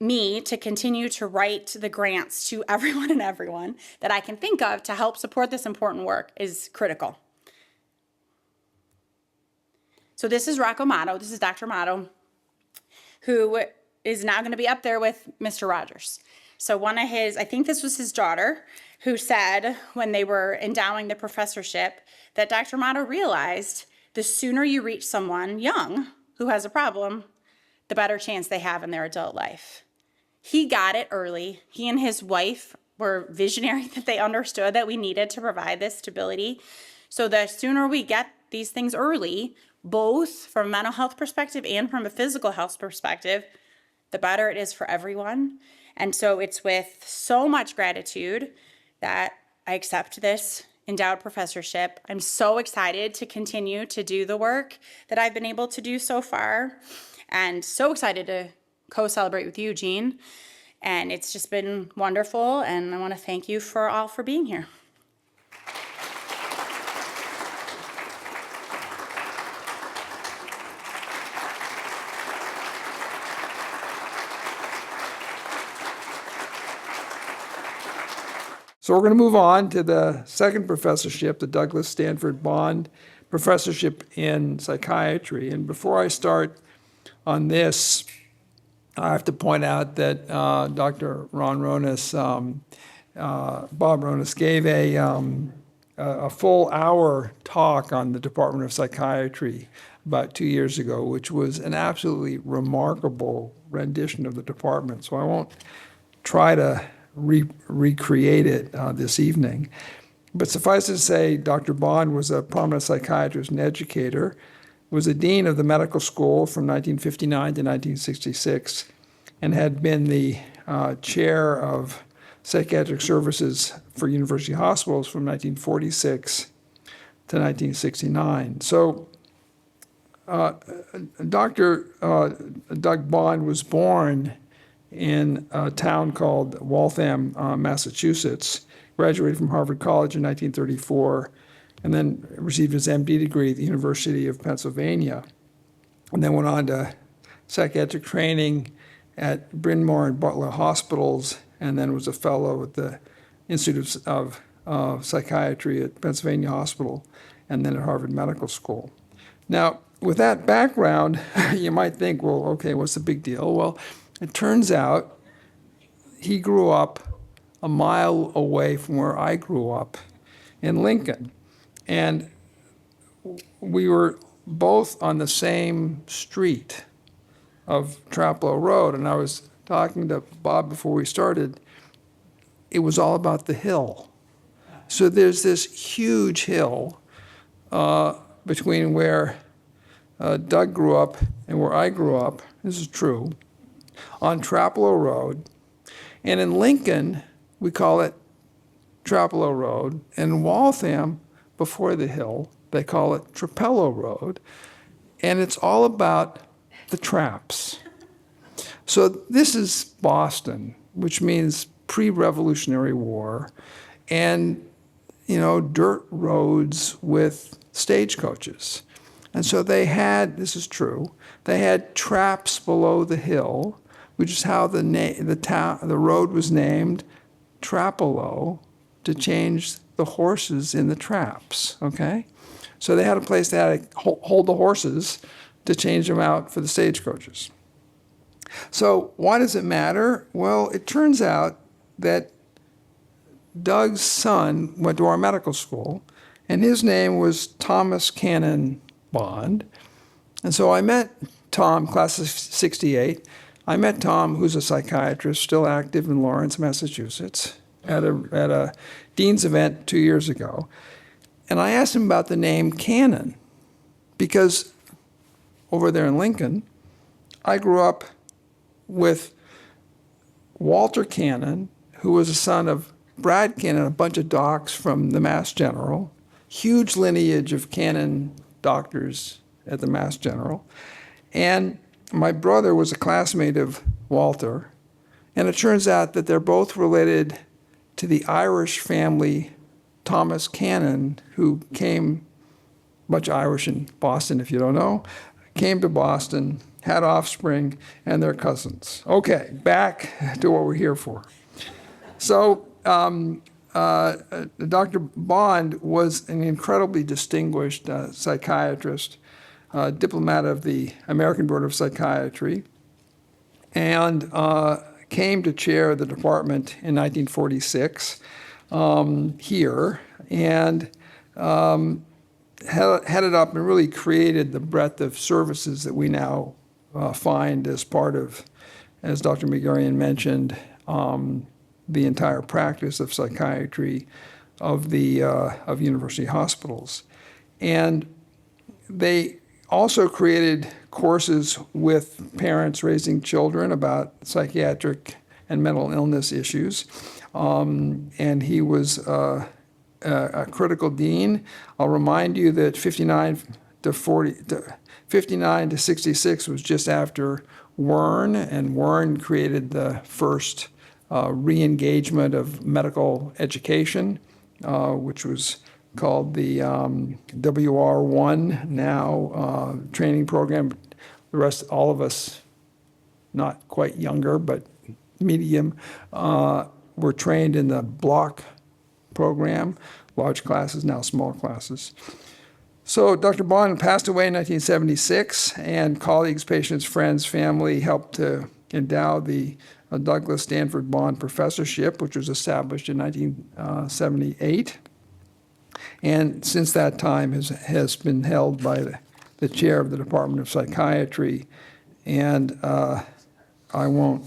me to continue to write the grants to everyone that I can think of to help support this important work is critical. So this is Rocco Motto. This is Dr. Motto, who is now going to be up there with Mr. Rogers. So one of his, I think this was his daughter, who said when they were endowing the professorship that Dr. Motto realized the sooner you reach someone young who has a problem, the better chance they have in their adult life. He got it early. He and his wife were visionary that they understood that we needed to provide this stability. So the sooner we get these things early, both from a mental health perspective and from a physical health perspective, the better it is for everyone. And so it's with so much gratitude that I accept this endowed professorship. I'm so excited to continue to do the work that I've been able to do so far, and so excited to co-celebrate with you, Jean. And it's just been wonderful, and I want to thank you all for being here. So we're going to move on to the second professorship, the Douglas Stanford Bond Professorship in Psychiatry. And before I start on this, I have to point out that Dr. Bob Ronas gave a full hour talk on the Department of Psychiatry about 2 years ago, which was an absolutely remarkable rendition of the department. So I won't try to recreate it this evening. But suffice it to say, Dr. Bond was a prominent psychiatrist and educator, was a dean of the medical school from 1959 to 1966, and had been the chair of psychiatric services for university hospitals from 1946 to 1969. So Dr. Doug Bond was born in a town called Waltham, Massachusetts, graduated from Harvard College in 1934, and then received his MD degree at the University of Pennsylvania, and then went on to psychiatric training at Bryn Mawr and Butler hospitals, and then was a fellow at the Institute of Psychiatry at Pennsylvania Hospital, and then at Harvard Medical School. Now, with that background, you might think, well, okay, what's the big deal? Well, it turns out he grew up a mile away from where I grew up in Lincoln. And we were both on the same street of Traplow Road. And I was talking to Bob before we started. It was all about the hill. So there's this huge hill between where Doug grew up and where I grew up. This is true. On Traplow Road. And in Lincoln, we call it Traplow Road. And in Waltham, before the hill, they call it Trapello Road. And it's all about the traps. So this is Boston, which means pre-Revolutionary War, and, dirt roads with stagecoaches. And so they had, this is true, they had traps below the hill, which is how the road was named Trapello, to change the horses in the traps, okay? So they had a place that had to hold the horses to change them out for the stagecoaches. So why does it matter? Well, it turns out that Doug's son went to our medical school, and his name was Thomas Cannon Bond. And so I met Tom, class of 68. I met Tom, who's a psychiatrist, still active in Lawrence, Massachusetts, at a dean's event 2 years ago. And I asked him about the name Cannon, because over there in Lincoln, I grew up with Walter Cannon, who was a son of Brad Cannon, a bunch of docs from the Mass General, huge lineage of Cannon doctors at the Mass General. And my brother was a classmate of Walter. And it turns out that they're both related to the Irish family, Thomas Cannon, who came, much Irish in Boston, if you don't know, came to Boston, had offspring, and they're cousins. Okay, back to what we're here for. So Dr. Bond was an incredibly distinguished psychiatrist, diplomat of the American Board of Psychiatry, and came to chair the department in 1946 here, and headed up and really created the breadth of services that we now find as part of, as Dr. McGarrian mentioned, the entire practice of psychiatry of university hospitals. And they also created courses with parents raising children about psychiatric and mental illness issues. And he was a critical dean. I'll remind you that 59 to 66 was just after Wern, and Wern created the first re-engagement of medical education, which was called the WR1 now training program. The rest, all of us, not quite younger, but medium, were trained in the block program, large classes, now small classes. So Dr. Bond passed away in 1976, and colleagues, patients, friends, family helped to endow the Douglas Danford Bond Professorship, which was established in 1978. And since that time has been held by the chair of the Department of Psychiatry. And I won't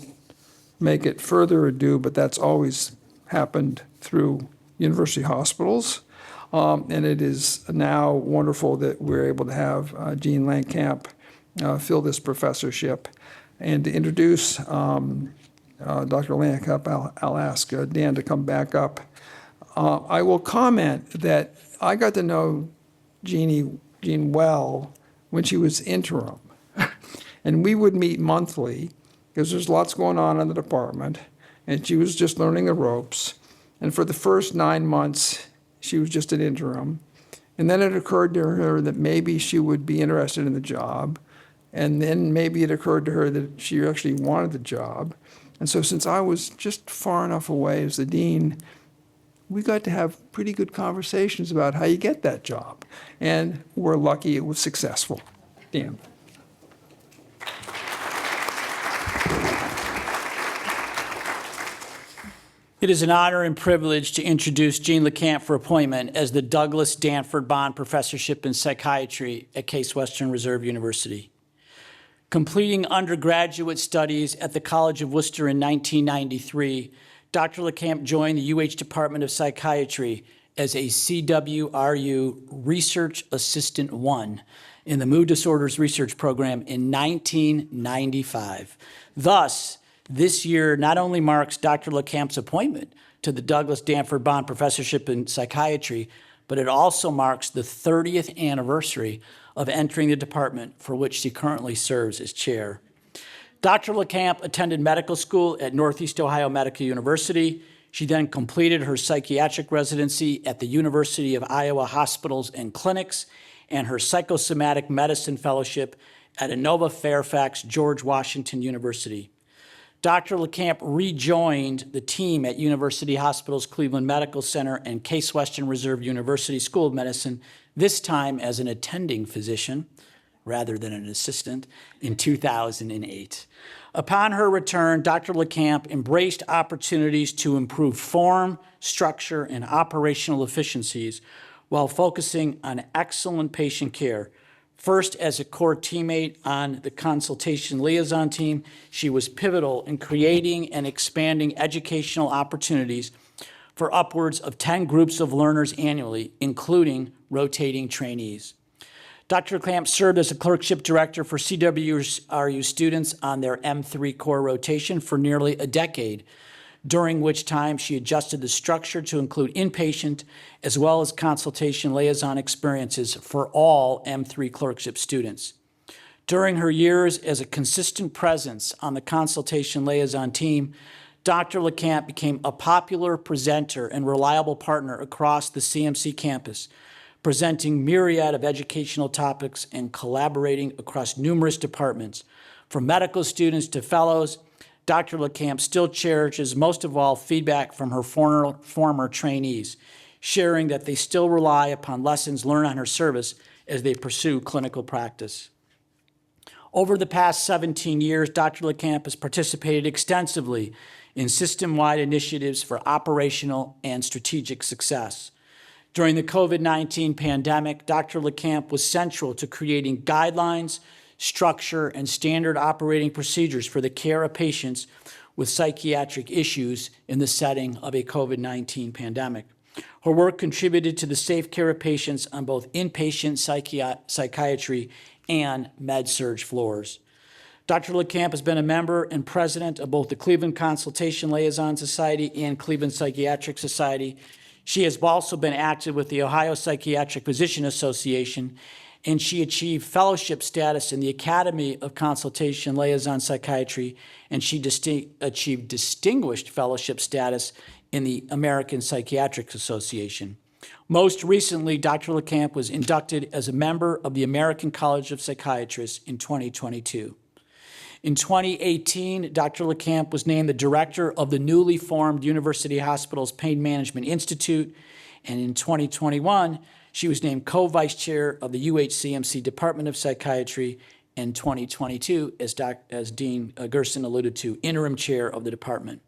make it further ado, but that's always happened through university hospitals. And it is now wonderful that we're able to have Jean Langkamp fill this professorship. And to introduce Dr. Langkamp, I'll ask Dan to come back up. I will comment that I got to know Jean well when she was interim. And we would meet monthly because there's lots going on in the department, and she was just learning the ropes. And for the first 9 months, she was just an interim. And then it occurred to her that maybe she would be interested in the job. And then maybe it occurred to her that she actually wanted the job. And so since I was just far enough away as the dean, we got to have pretty good conversations about how you get that job. And we're lucky it was successful. Dan. It is an honor and privilege to introduce Jean Langkamp for appointment as the Douglas Danford Bond Professorship in Psychiatry at Case Western Reserve University. Completing undergraduate studies at the College of Worcester in 1993, Dr. Langkamp joined the UH Department of Psychiatry as a CWRU Research Assistant 1 in the Mood Disorders Research Program in 1995. Thus, this year not only marks Dr. Langkamp's appointment to the Douglas Danford Bond Professorship in Psychiatry, but it also marks the 30th anniversary of entering the department for which she currently serves as chair. Dr. Langkamp attended medical school at Northeast Ohio Medical University. She then completed her psychiatric residency at the University of Iowa Hospitals and Clinics and her psychosomatic medicine fellowship at Inova Fairfax George Washington University. Dr. Langkamp rejoined the team at University Hospitals Cleveland Medical Center and Case Western Reserve University School of Medicine, this time as an attending physician rather than an assistant, in 2008. Upon her return, Dr. Langkamp embraced opportunities to improve form, structure, and operational efficiencies while focusing on excellent patient care. First, as a core teammate on the consultation liaison team, she was pivotal in creating and expanding educational opportunities for upwards of 10 groups of learners annually, including rotating trainees. Dr. Clamp served as a clerkship director for CWRU students on their M3 core rotation for nearly a decade, during which time she adjusted the structure to include inpatient as well as consultation liaison experiences for all M3 clerkship students. During her years as a consistent presence on the consultation liaison team, Dr. LeCamp became a popular presenter and reliable partner across the CMC campus, presenting myriad of educational topics and collaborating across numerous departments. From medical students to fellows, Dr. LeCamp still cherishes most of all feedback from her former trainees, sharing that they still rely upon lessons learned on her service as they pursue clinical practice. Over the past 17 years, Dr. LeCamp has participated extensively in system-wide initiatives for operational and strategic success. During the COVID-19 pandemic, Dr. LeCamp was central to creating guidelines, structure, and standard operating procedures for the care of patients with psychiatric issues in the setting of a COVID-19 pandemic. Her work contributed to the safe care of patients on both inpatient psychiatry and med-surg floors. Dr. LeCamp has been a member and president of both the Cleveland Consultation Liaison Society and Cleveland Psychiatric Society. She has also been active with the Ohio Psychiatric Physician Association, and she achieved fellowship status in the Academy of Consultation Liaison Psychiatry, and she achieved distinguished fellowship status in the American Psychiatric Association. Most recently, Dr. LeCamp was inducted as a member of the American College of Psychiatrists in 2022. In 2018, Dr. LeCamp was named the director of the newly formed University Hospitals Pain Management Institute, and in 2021, she was named co-vice chair of the UHCMC Department of Psychiatry, and 2022, as Dean Gerson alluded to, interim chair of the department.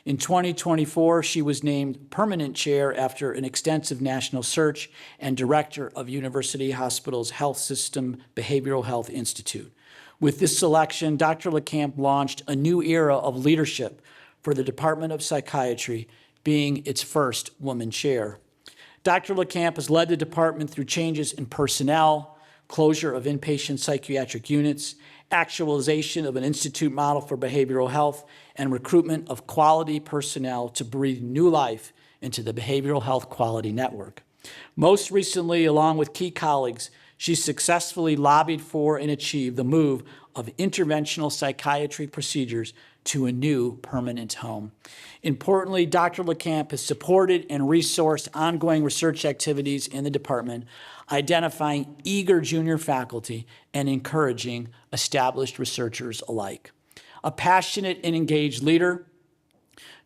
In 2024, she was named permanent chair after an extensive national search and director of University Hospitals Health System Behavioral Health Institute. With this selection, Dr. LeCamp launched a new era of leadership for the Department of Psychiatry, being its first woman chair. Dr. LeCamp has led the department through changes in personnel, closure of inpatient psychiatric units, actualization of an institute model for behavioral health, and recruitment of quality personnel to breathe new life into the Behavioral Health Quality Network. Most recently, along with key colleagues, she successfully lobbied for and achieved the move of interventional psychiatry procedures to a new permanent home. Importantly, Dr. LeCamp has supported and resourced ongoing research activities in the department, identifying eager junior faculty and encouraging established researchers alike. A passionate and engaged leader,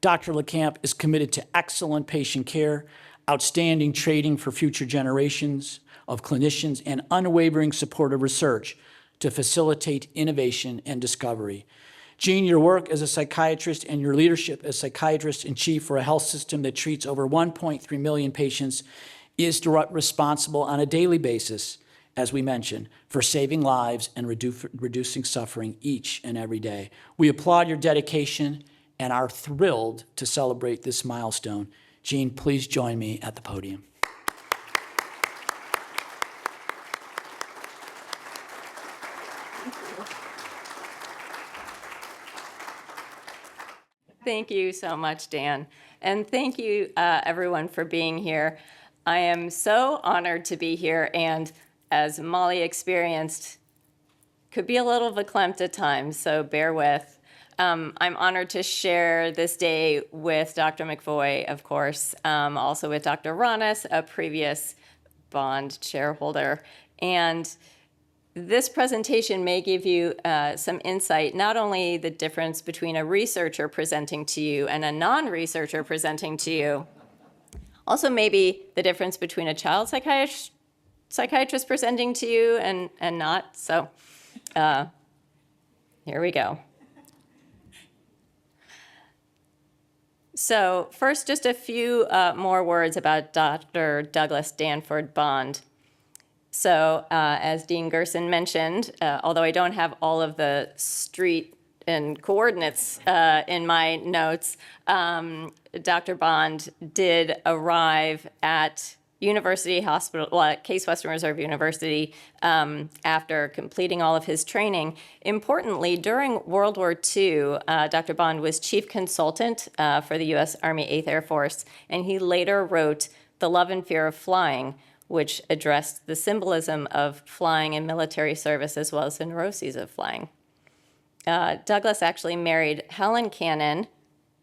Dr. LeCamp is committed to excellent patient care, outstanding training for future generations of clinicians, and unwavering support of research to facilitate innovation and discovery. Jean, your work as a psychiatrist and your leadership as psychiatrist-in-chief for a health system that treats over 1.3 million patients is responsible on a daily basis, as we mentioned, for saving lives and reducing suffering each and every day. We applaud your dedication and are thrilled to celebrate this milestone. Jean, please join me at the podium. Thank you so much, Dan. And thank you, everyone, for being here. I am so honored to be here, and as Molly experienced, could be a little verklempt at times, so bear with. I'm honored to share this day with Dr. McVoy, of course, also with Dr. Ronis, a previous bond shareholder. And this presentation may give you some insight, not only the difference between a researcher presenting to you and a non-researcher presenting to you, also maybe the difference between a child psychiatrist presenting to you and not. So here we go. So first, just a few more words about Dr. Douglas Danford Bond. So as Dean Gerson mentioned, although I don't have all of the street and coordinates in my notes, Dr. Bond did arrive at University Hospital, well, at Case Western Reserve University, after completing all of his training. Importantly, during World War II, Dr. Bond was chief consultant for the U.S. Army 8th Air Force, and he later wrote The Love and Fear of Flying, which addressed the symbolism of flying in military service as well as the neuroses of flying. Douglas actually married Helen Cannon,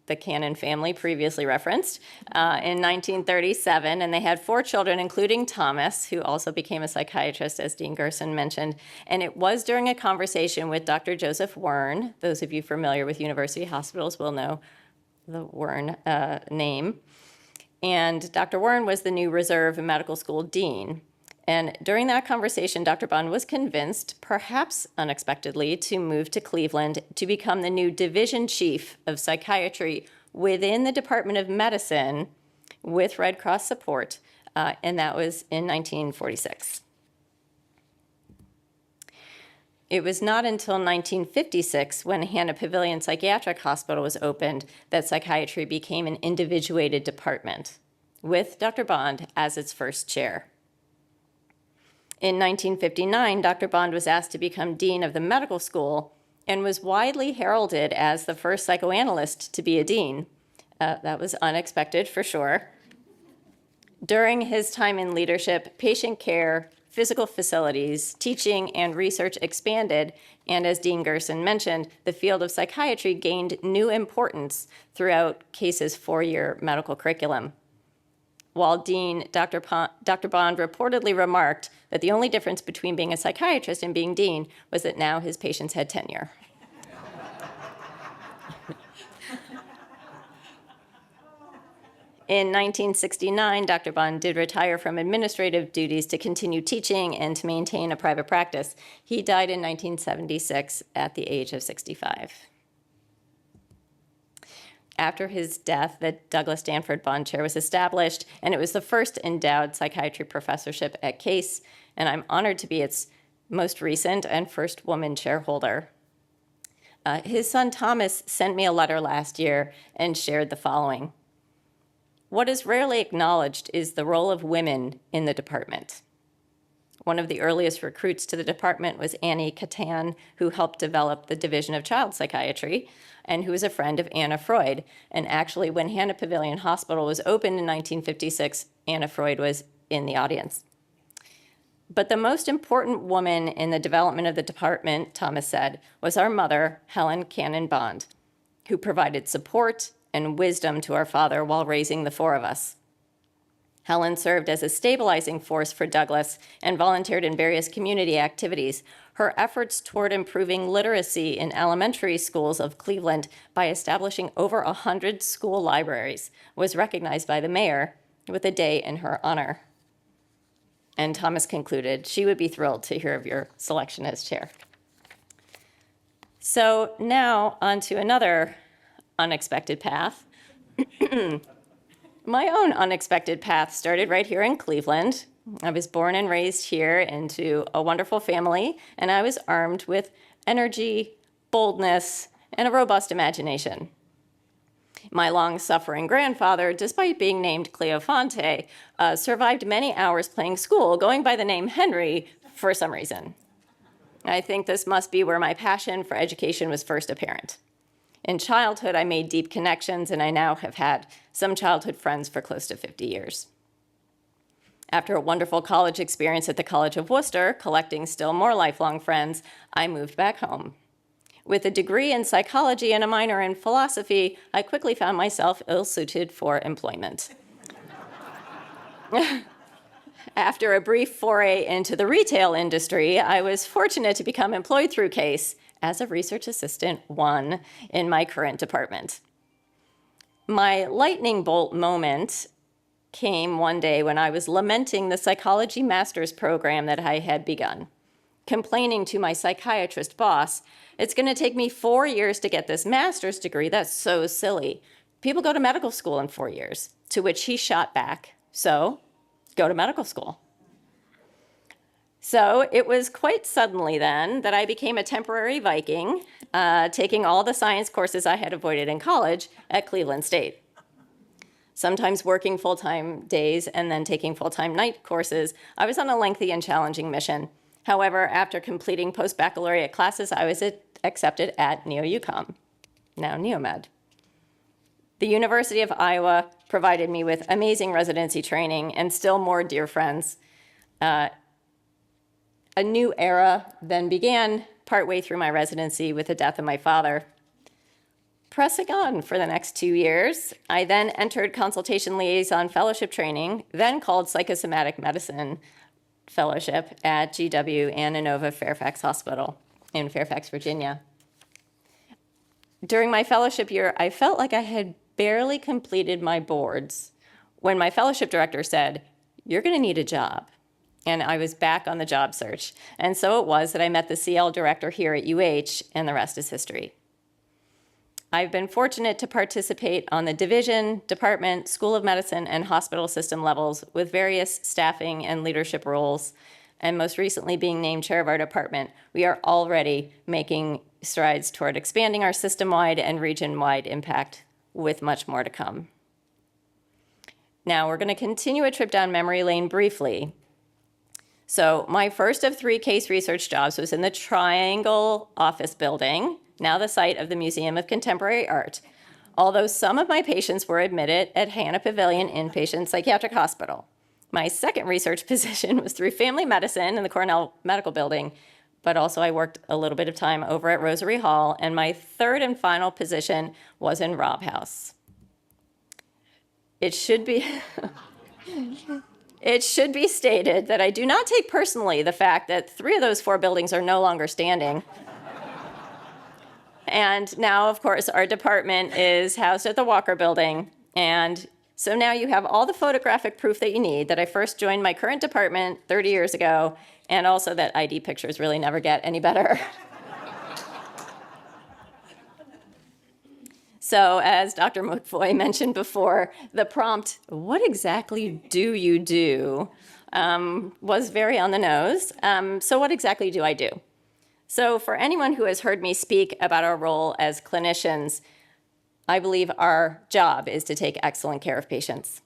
the Cannon family previously referenced, in 1937, and they had 4 children, including Thomas, who also became a psychiatrist, as Dean Gerson mentioned. And it was during a conversation with Dr. Joseph Wern. Those of you familiar with university hospitals will know the Wern name. And Dr. Wern was the new Reserve Medical School dean. And during that conversation, Dr. Bond was convinced, perhaps unexpectedly, to move to Cleveland to become the new division chief of psychiatry within the Department of Medicine with Red Cross support, and that was in 1946. It was not until 1956, when Hannah Pavilion Psychiatric Hospital was opened, that psychiatry became an individuated department, with Dr. Bond as its first chair. In 1959, Dr. Bond was asked to become dean of the medical school and was widely heralded as the first psychoanalyst to be a dean. That was unexpected, for sure. During his time in leadership, patient care, physical facilities, teaching, and research expanded, and as Dean Gerson mentioned, the field of psychiatry gained new importance throughout Case's 4-year medical curriculum. While dean, Dr. Bond reportedly remarked that the only difference between being a psychiatrist and being dean was that now his patients had tenure. In 1969, Dr. Bond did retire from administrative duties to continue teaching and to maintain a private practice. He died in 1976 at the age of 65. After his death, the Douglas Danford Bond Chair was established, and it was the first endowed psychiatry professorship at Case, and I'm honored to be its most recent and first woman chairholder. His son Thomas sent me a letter last year and shared the following. What is rarely acknowledged is the role of women in the department. One of the earliest recruits to the department was Annie Catan, who helped develop the Division of Child Psychiatry, and who was a friend of Anna Freud. And actually, when Hannah Pavilion Hospital was opened in 1956, Anna Freud was in the audience. But the most important woman in the development of the department, Thomas said, was our mother, Helen Cannon Bond, who provided support and wisdom to our father while raising the 4 of us. Helen served as a stabilizing force for Douglas and volunteered in various community activities. Her efforts toward improving literacy in elementary schools of Cleveland by establishing over 100 school libraries was recognized by the mayor with a day in her honor. And Thomas concluded she would be thrilled to hear of your selection as chair. So now on to another unexpected path. My own unexpected path started right here in Cleveland. I was born and raised here into a wonderful family, and I was armed with energy, boldness, and a robust imagination. My long-suffering grandfather, despite being named Cleofonte, survived many hours playing school, going by the name Henry for some reason. I think this must be where my passion for education was first apparent. In childhood, I made deep connections, and I now have had some childhood friends for close to 50 years. After a wonderful college experience at the College of Worcester, collecting still more lifelong friends, I moved back home. With a degree in psychology and a minor in philosophy, I quickly found myself ill-suited for employment. After a brief foray into the retail industry, I was fortunate to become employed through Case as a research assistant 1 in my current department. My lightning bolt moment came one day when I was lamenting the psychology master's program that I had begun, complaining to my psychiatrist boss, it's going to take me 4 years to get this master's degree. That's so silly. People go to medical school in 4 years, to which he shot back, so go to medical school. So it was quite suddenly then that I became a temporary Viking, taking all the science courses I had avoided in college at Cleveland State. sometimes working full-time days and then taking full-time night courses, I was on a lengthy and challenging mission. However, after completing post-baccalaureate classes, I was accepted at Neo-UCOM, now NeoMed. The University of Iowa provided me with amazing residency training and still more dear friends. A new era then began partway through my residency with the death of my father. Pressing on for the next 2 years, I then entered consultation liaison fellowship training, then called psychosomatic medicine fellowship at GW and Inova Fairfax Hospital in Fairfax, Virginia. During my fellowship year, I felt like I had barely completed my boards when my fellowship director said, "You're going to need a job." And I was back on the job search. And so it was that I met the CL director here at UH, and the rest is history. I've been fortunate to participate on the division, department, School of Medicine, and hospital system levels with various staffing and leadership roles, and most recently being named chair of our department. We are already making strides toward expanding our system-wide and region-wide impact, with much more to come. Now, we're going to continue a trip down memory lane briefly. So my first of 3 case research jobs was in the Triangle office building, now the site of the Museum of Contemporary Art, although some of my patients were admitted at Hannah Pavilion Inpatient Psychiatric Hospital. My second research position was through family medicine in the Cornell Medical Building, but also I worked a little bit of time over at Rosary Hall, and my third and final position was in Robb House. It should be stated that I do not take personally the fact that 3 of those 4 buildings are no longer standing. And now, of course, our department is housed at the Walker Building. And so now you have all the photographic proof that you need that I first joined my current department 30 years ago, and also that ID pictures really never get any better. So as Dr. McVoy mentioned before, the prompt, "What exactly do you do?" was very on the nose. So what exactly do I do? So for anyone who has heard me speak about our role as clinicians, I believe our job is to take excellent care of patients.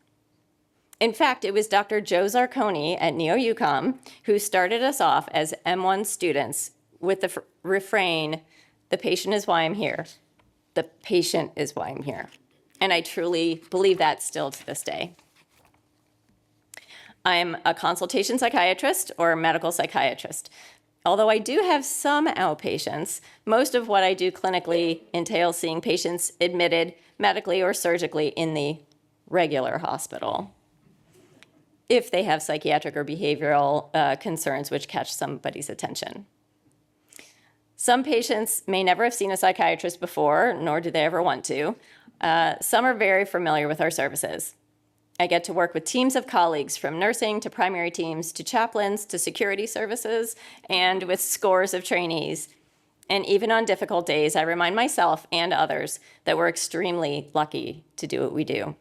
In fact, it was Dr. Joe Zarconi at Neo-UCOM who started us off as M1 students with the refrain, "The patient is why I'm here. The patient is why I'm here." And I truly believe that still to this day. I'm a consultation psychiatrist or medical psychiatrist. Although I do have some outpatients, most of what I do clinically entails seeing patients admitted medically or surgically in the regular hospital if they have psychiatric or behavioral concerns which catch somebody's attention. Some patients may never have seen a psychiatrist before, nor do they ever want to. Some are very familiar with our services. I get to work with teams of colleagues from nursing to primary teams to chaplains to security services and with scores of trainees. And even on difficult days, I remind myself and others that we're extremely lucky to do what we do.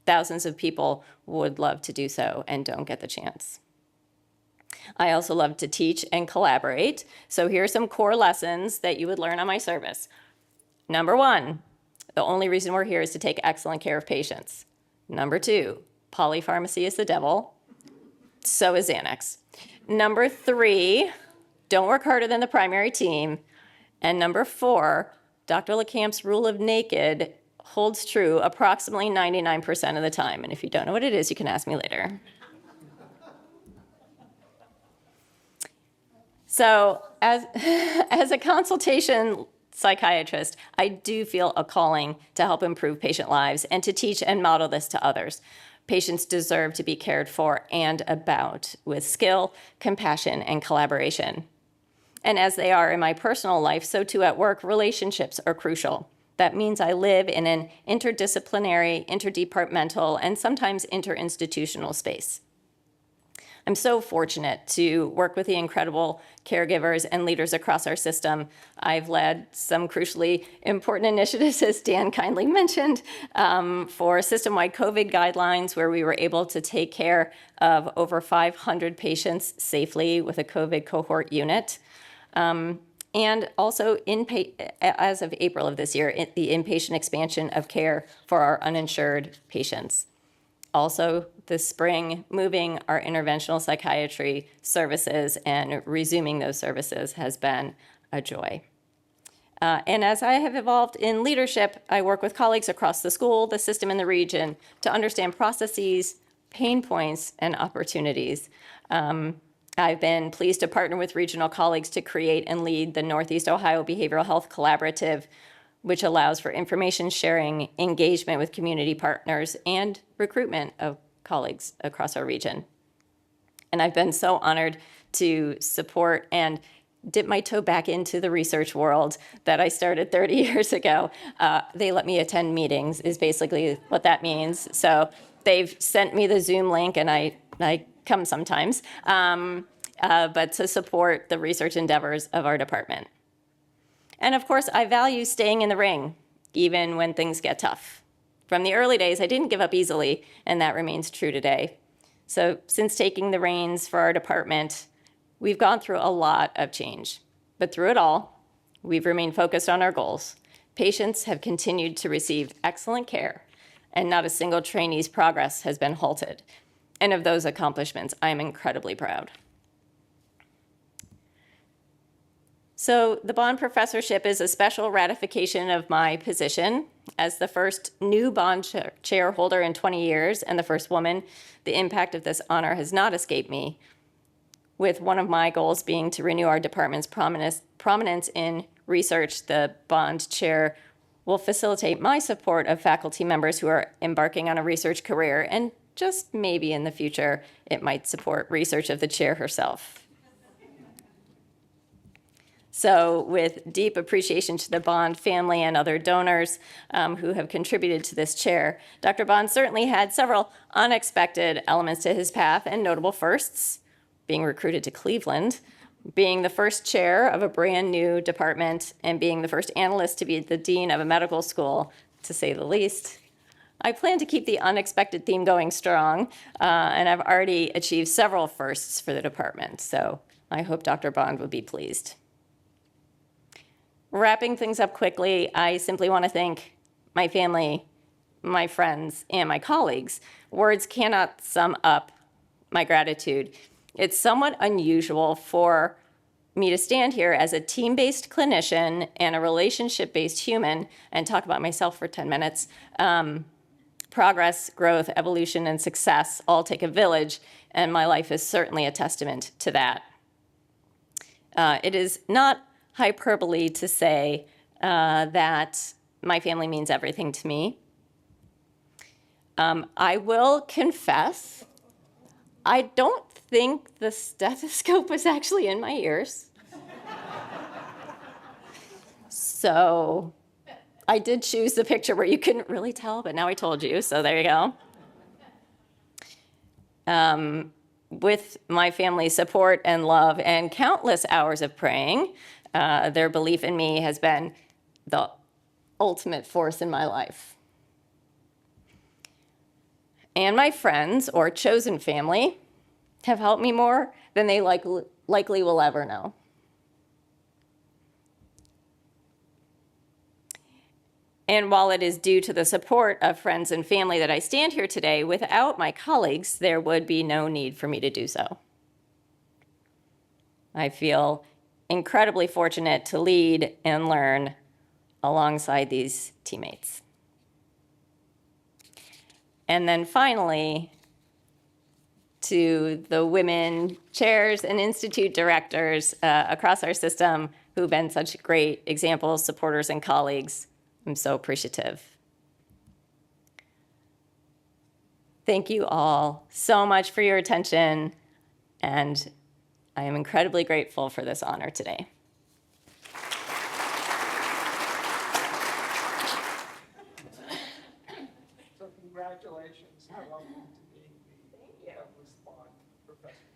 Thousands of people would love to do so and don't get the chance. I also love to teach and collaborate. So here are some core lessons that you would learn on my service. Number 1, the only reason we're here is to take excellent care of patients. Number 2, polypharmacy is the devil. So is Xanax. Number 3, don't work harder than the primary team. And number 4, Dr. LeCamp's rule of naked holds true approximately 99% of the time. And if you don't know what it is, you can ask me later. So as a consultation psychiatrist, I do feel a calling to help improve patient lives and to teach and model this to others. Patients deserve to be cared for and about with skill, compassion, and collaboration. And as they are in my personal life, so too at work, relationships are crucial. That means I live in an interdisciplinary, interdepartmental, and sometimes interinstitutional space. I'm so fortunate to work with the incredible caregivers and leaders across our system. I've led some crucially important initiatives, as Dan kindly mentioned, for system-wide COVID guidelines, where we were able to take care of over 500 patients safely with a COVID cohort unit. And also, as of April of this year, the inpatient expansion of care for our uninsured patients. Also, this spring, moving our interventional psychiatry services and resuming those services has been a joy. And as I have evolved in leadership, I work with colleagues across the school, the system, and the region to understand processes, pain points, and opportunities. I've been pleased to partner with regional colleagues to create and lead the Northeast Ohio Behavioral Health Collaborative, which allows for information sharing, engagement with community partners, and recruitment of colleagues across our region. And I've been so honored to support and dip my toe back into the research world that I started 30 years ago. They let me attend meetings is basically what that means. So they've sent me the Zoom link, and I come sometimes, but to support the research endeavors of our department. And of course, I value staying in the ring, even when things get tough. From the early days, I didn't give up easily, and that remains true today. So since taking the reins for our department, we've gone through a lot of change. But through it all, we've remained focused on our goals. Patients have continued to receive excellent care, and not a single trainee's progress has been halted. And of those accomplishments, I am incredibly proud. So the Bond Professorship is a special ratification of my position as the first new Bond chair holder in 20 years and the first woman. The impact of this honor has not escaped me, with one of my goals being to renew our department's prominence in research. The Bond chair will facilitate my support of faculty members who are embarking on a research career, and just maybe in the future, it might support research of the chair herself. So with deep appreciation to the Bond family and other donors who have contributed to this chair, Dr. Bond certainly had several unexpected elements to his path and notable firsts: being recruited to Cleveland, being the first chair of a brand new department, and being the first analyst to be the dean of a medical school, to say the least. I plan to keep the unexpected theme going strong, and I've already achieved several firsts for the department, so I hope Dr. Bond will be pleased. Wrapping things up quickly, I simply want to thank my family, my friends, and my colleagues. Words cannot sum up my gratitude. It's somewhat unusual for me to stand here as a team-based clinician and a relationship-based human and talk about myself for 10 minutes. Progress, growth, evolution, and success all take a village, and my life is certainly a testament to that. It is not hyperbole to say that my family means everything to me. I will confess, I don't think the stethoscope was actually in my ears. So I did choose the picture where you couldn't really tell, but now I told you, so there you go. With my family's support and love and countless hours of praying, their belief in me has been the ultimate force in my life. And my friends, or chosen family, have helped me more than they likely will ever know. And while it is due to the support of friends and family that I stand here today, without my colleagues, there would be no need for me to do so. I feel incredibly fortunate to lead and learn alongside these teammates. And then finally, to the women chairs and institute directors across our system who've been such great examples, supporters, and colleagues, I'm so appreciative. Thank you all so much for your attention, and I am incredibly grateful for this honor today. So congratulations. Welcome to being the Douglas Bond Professor.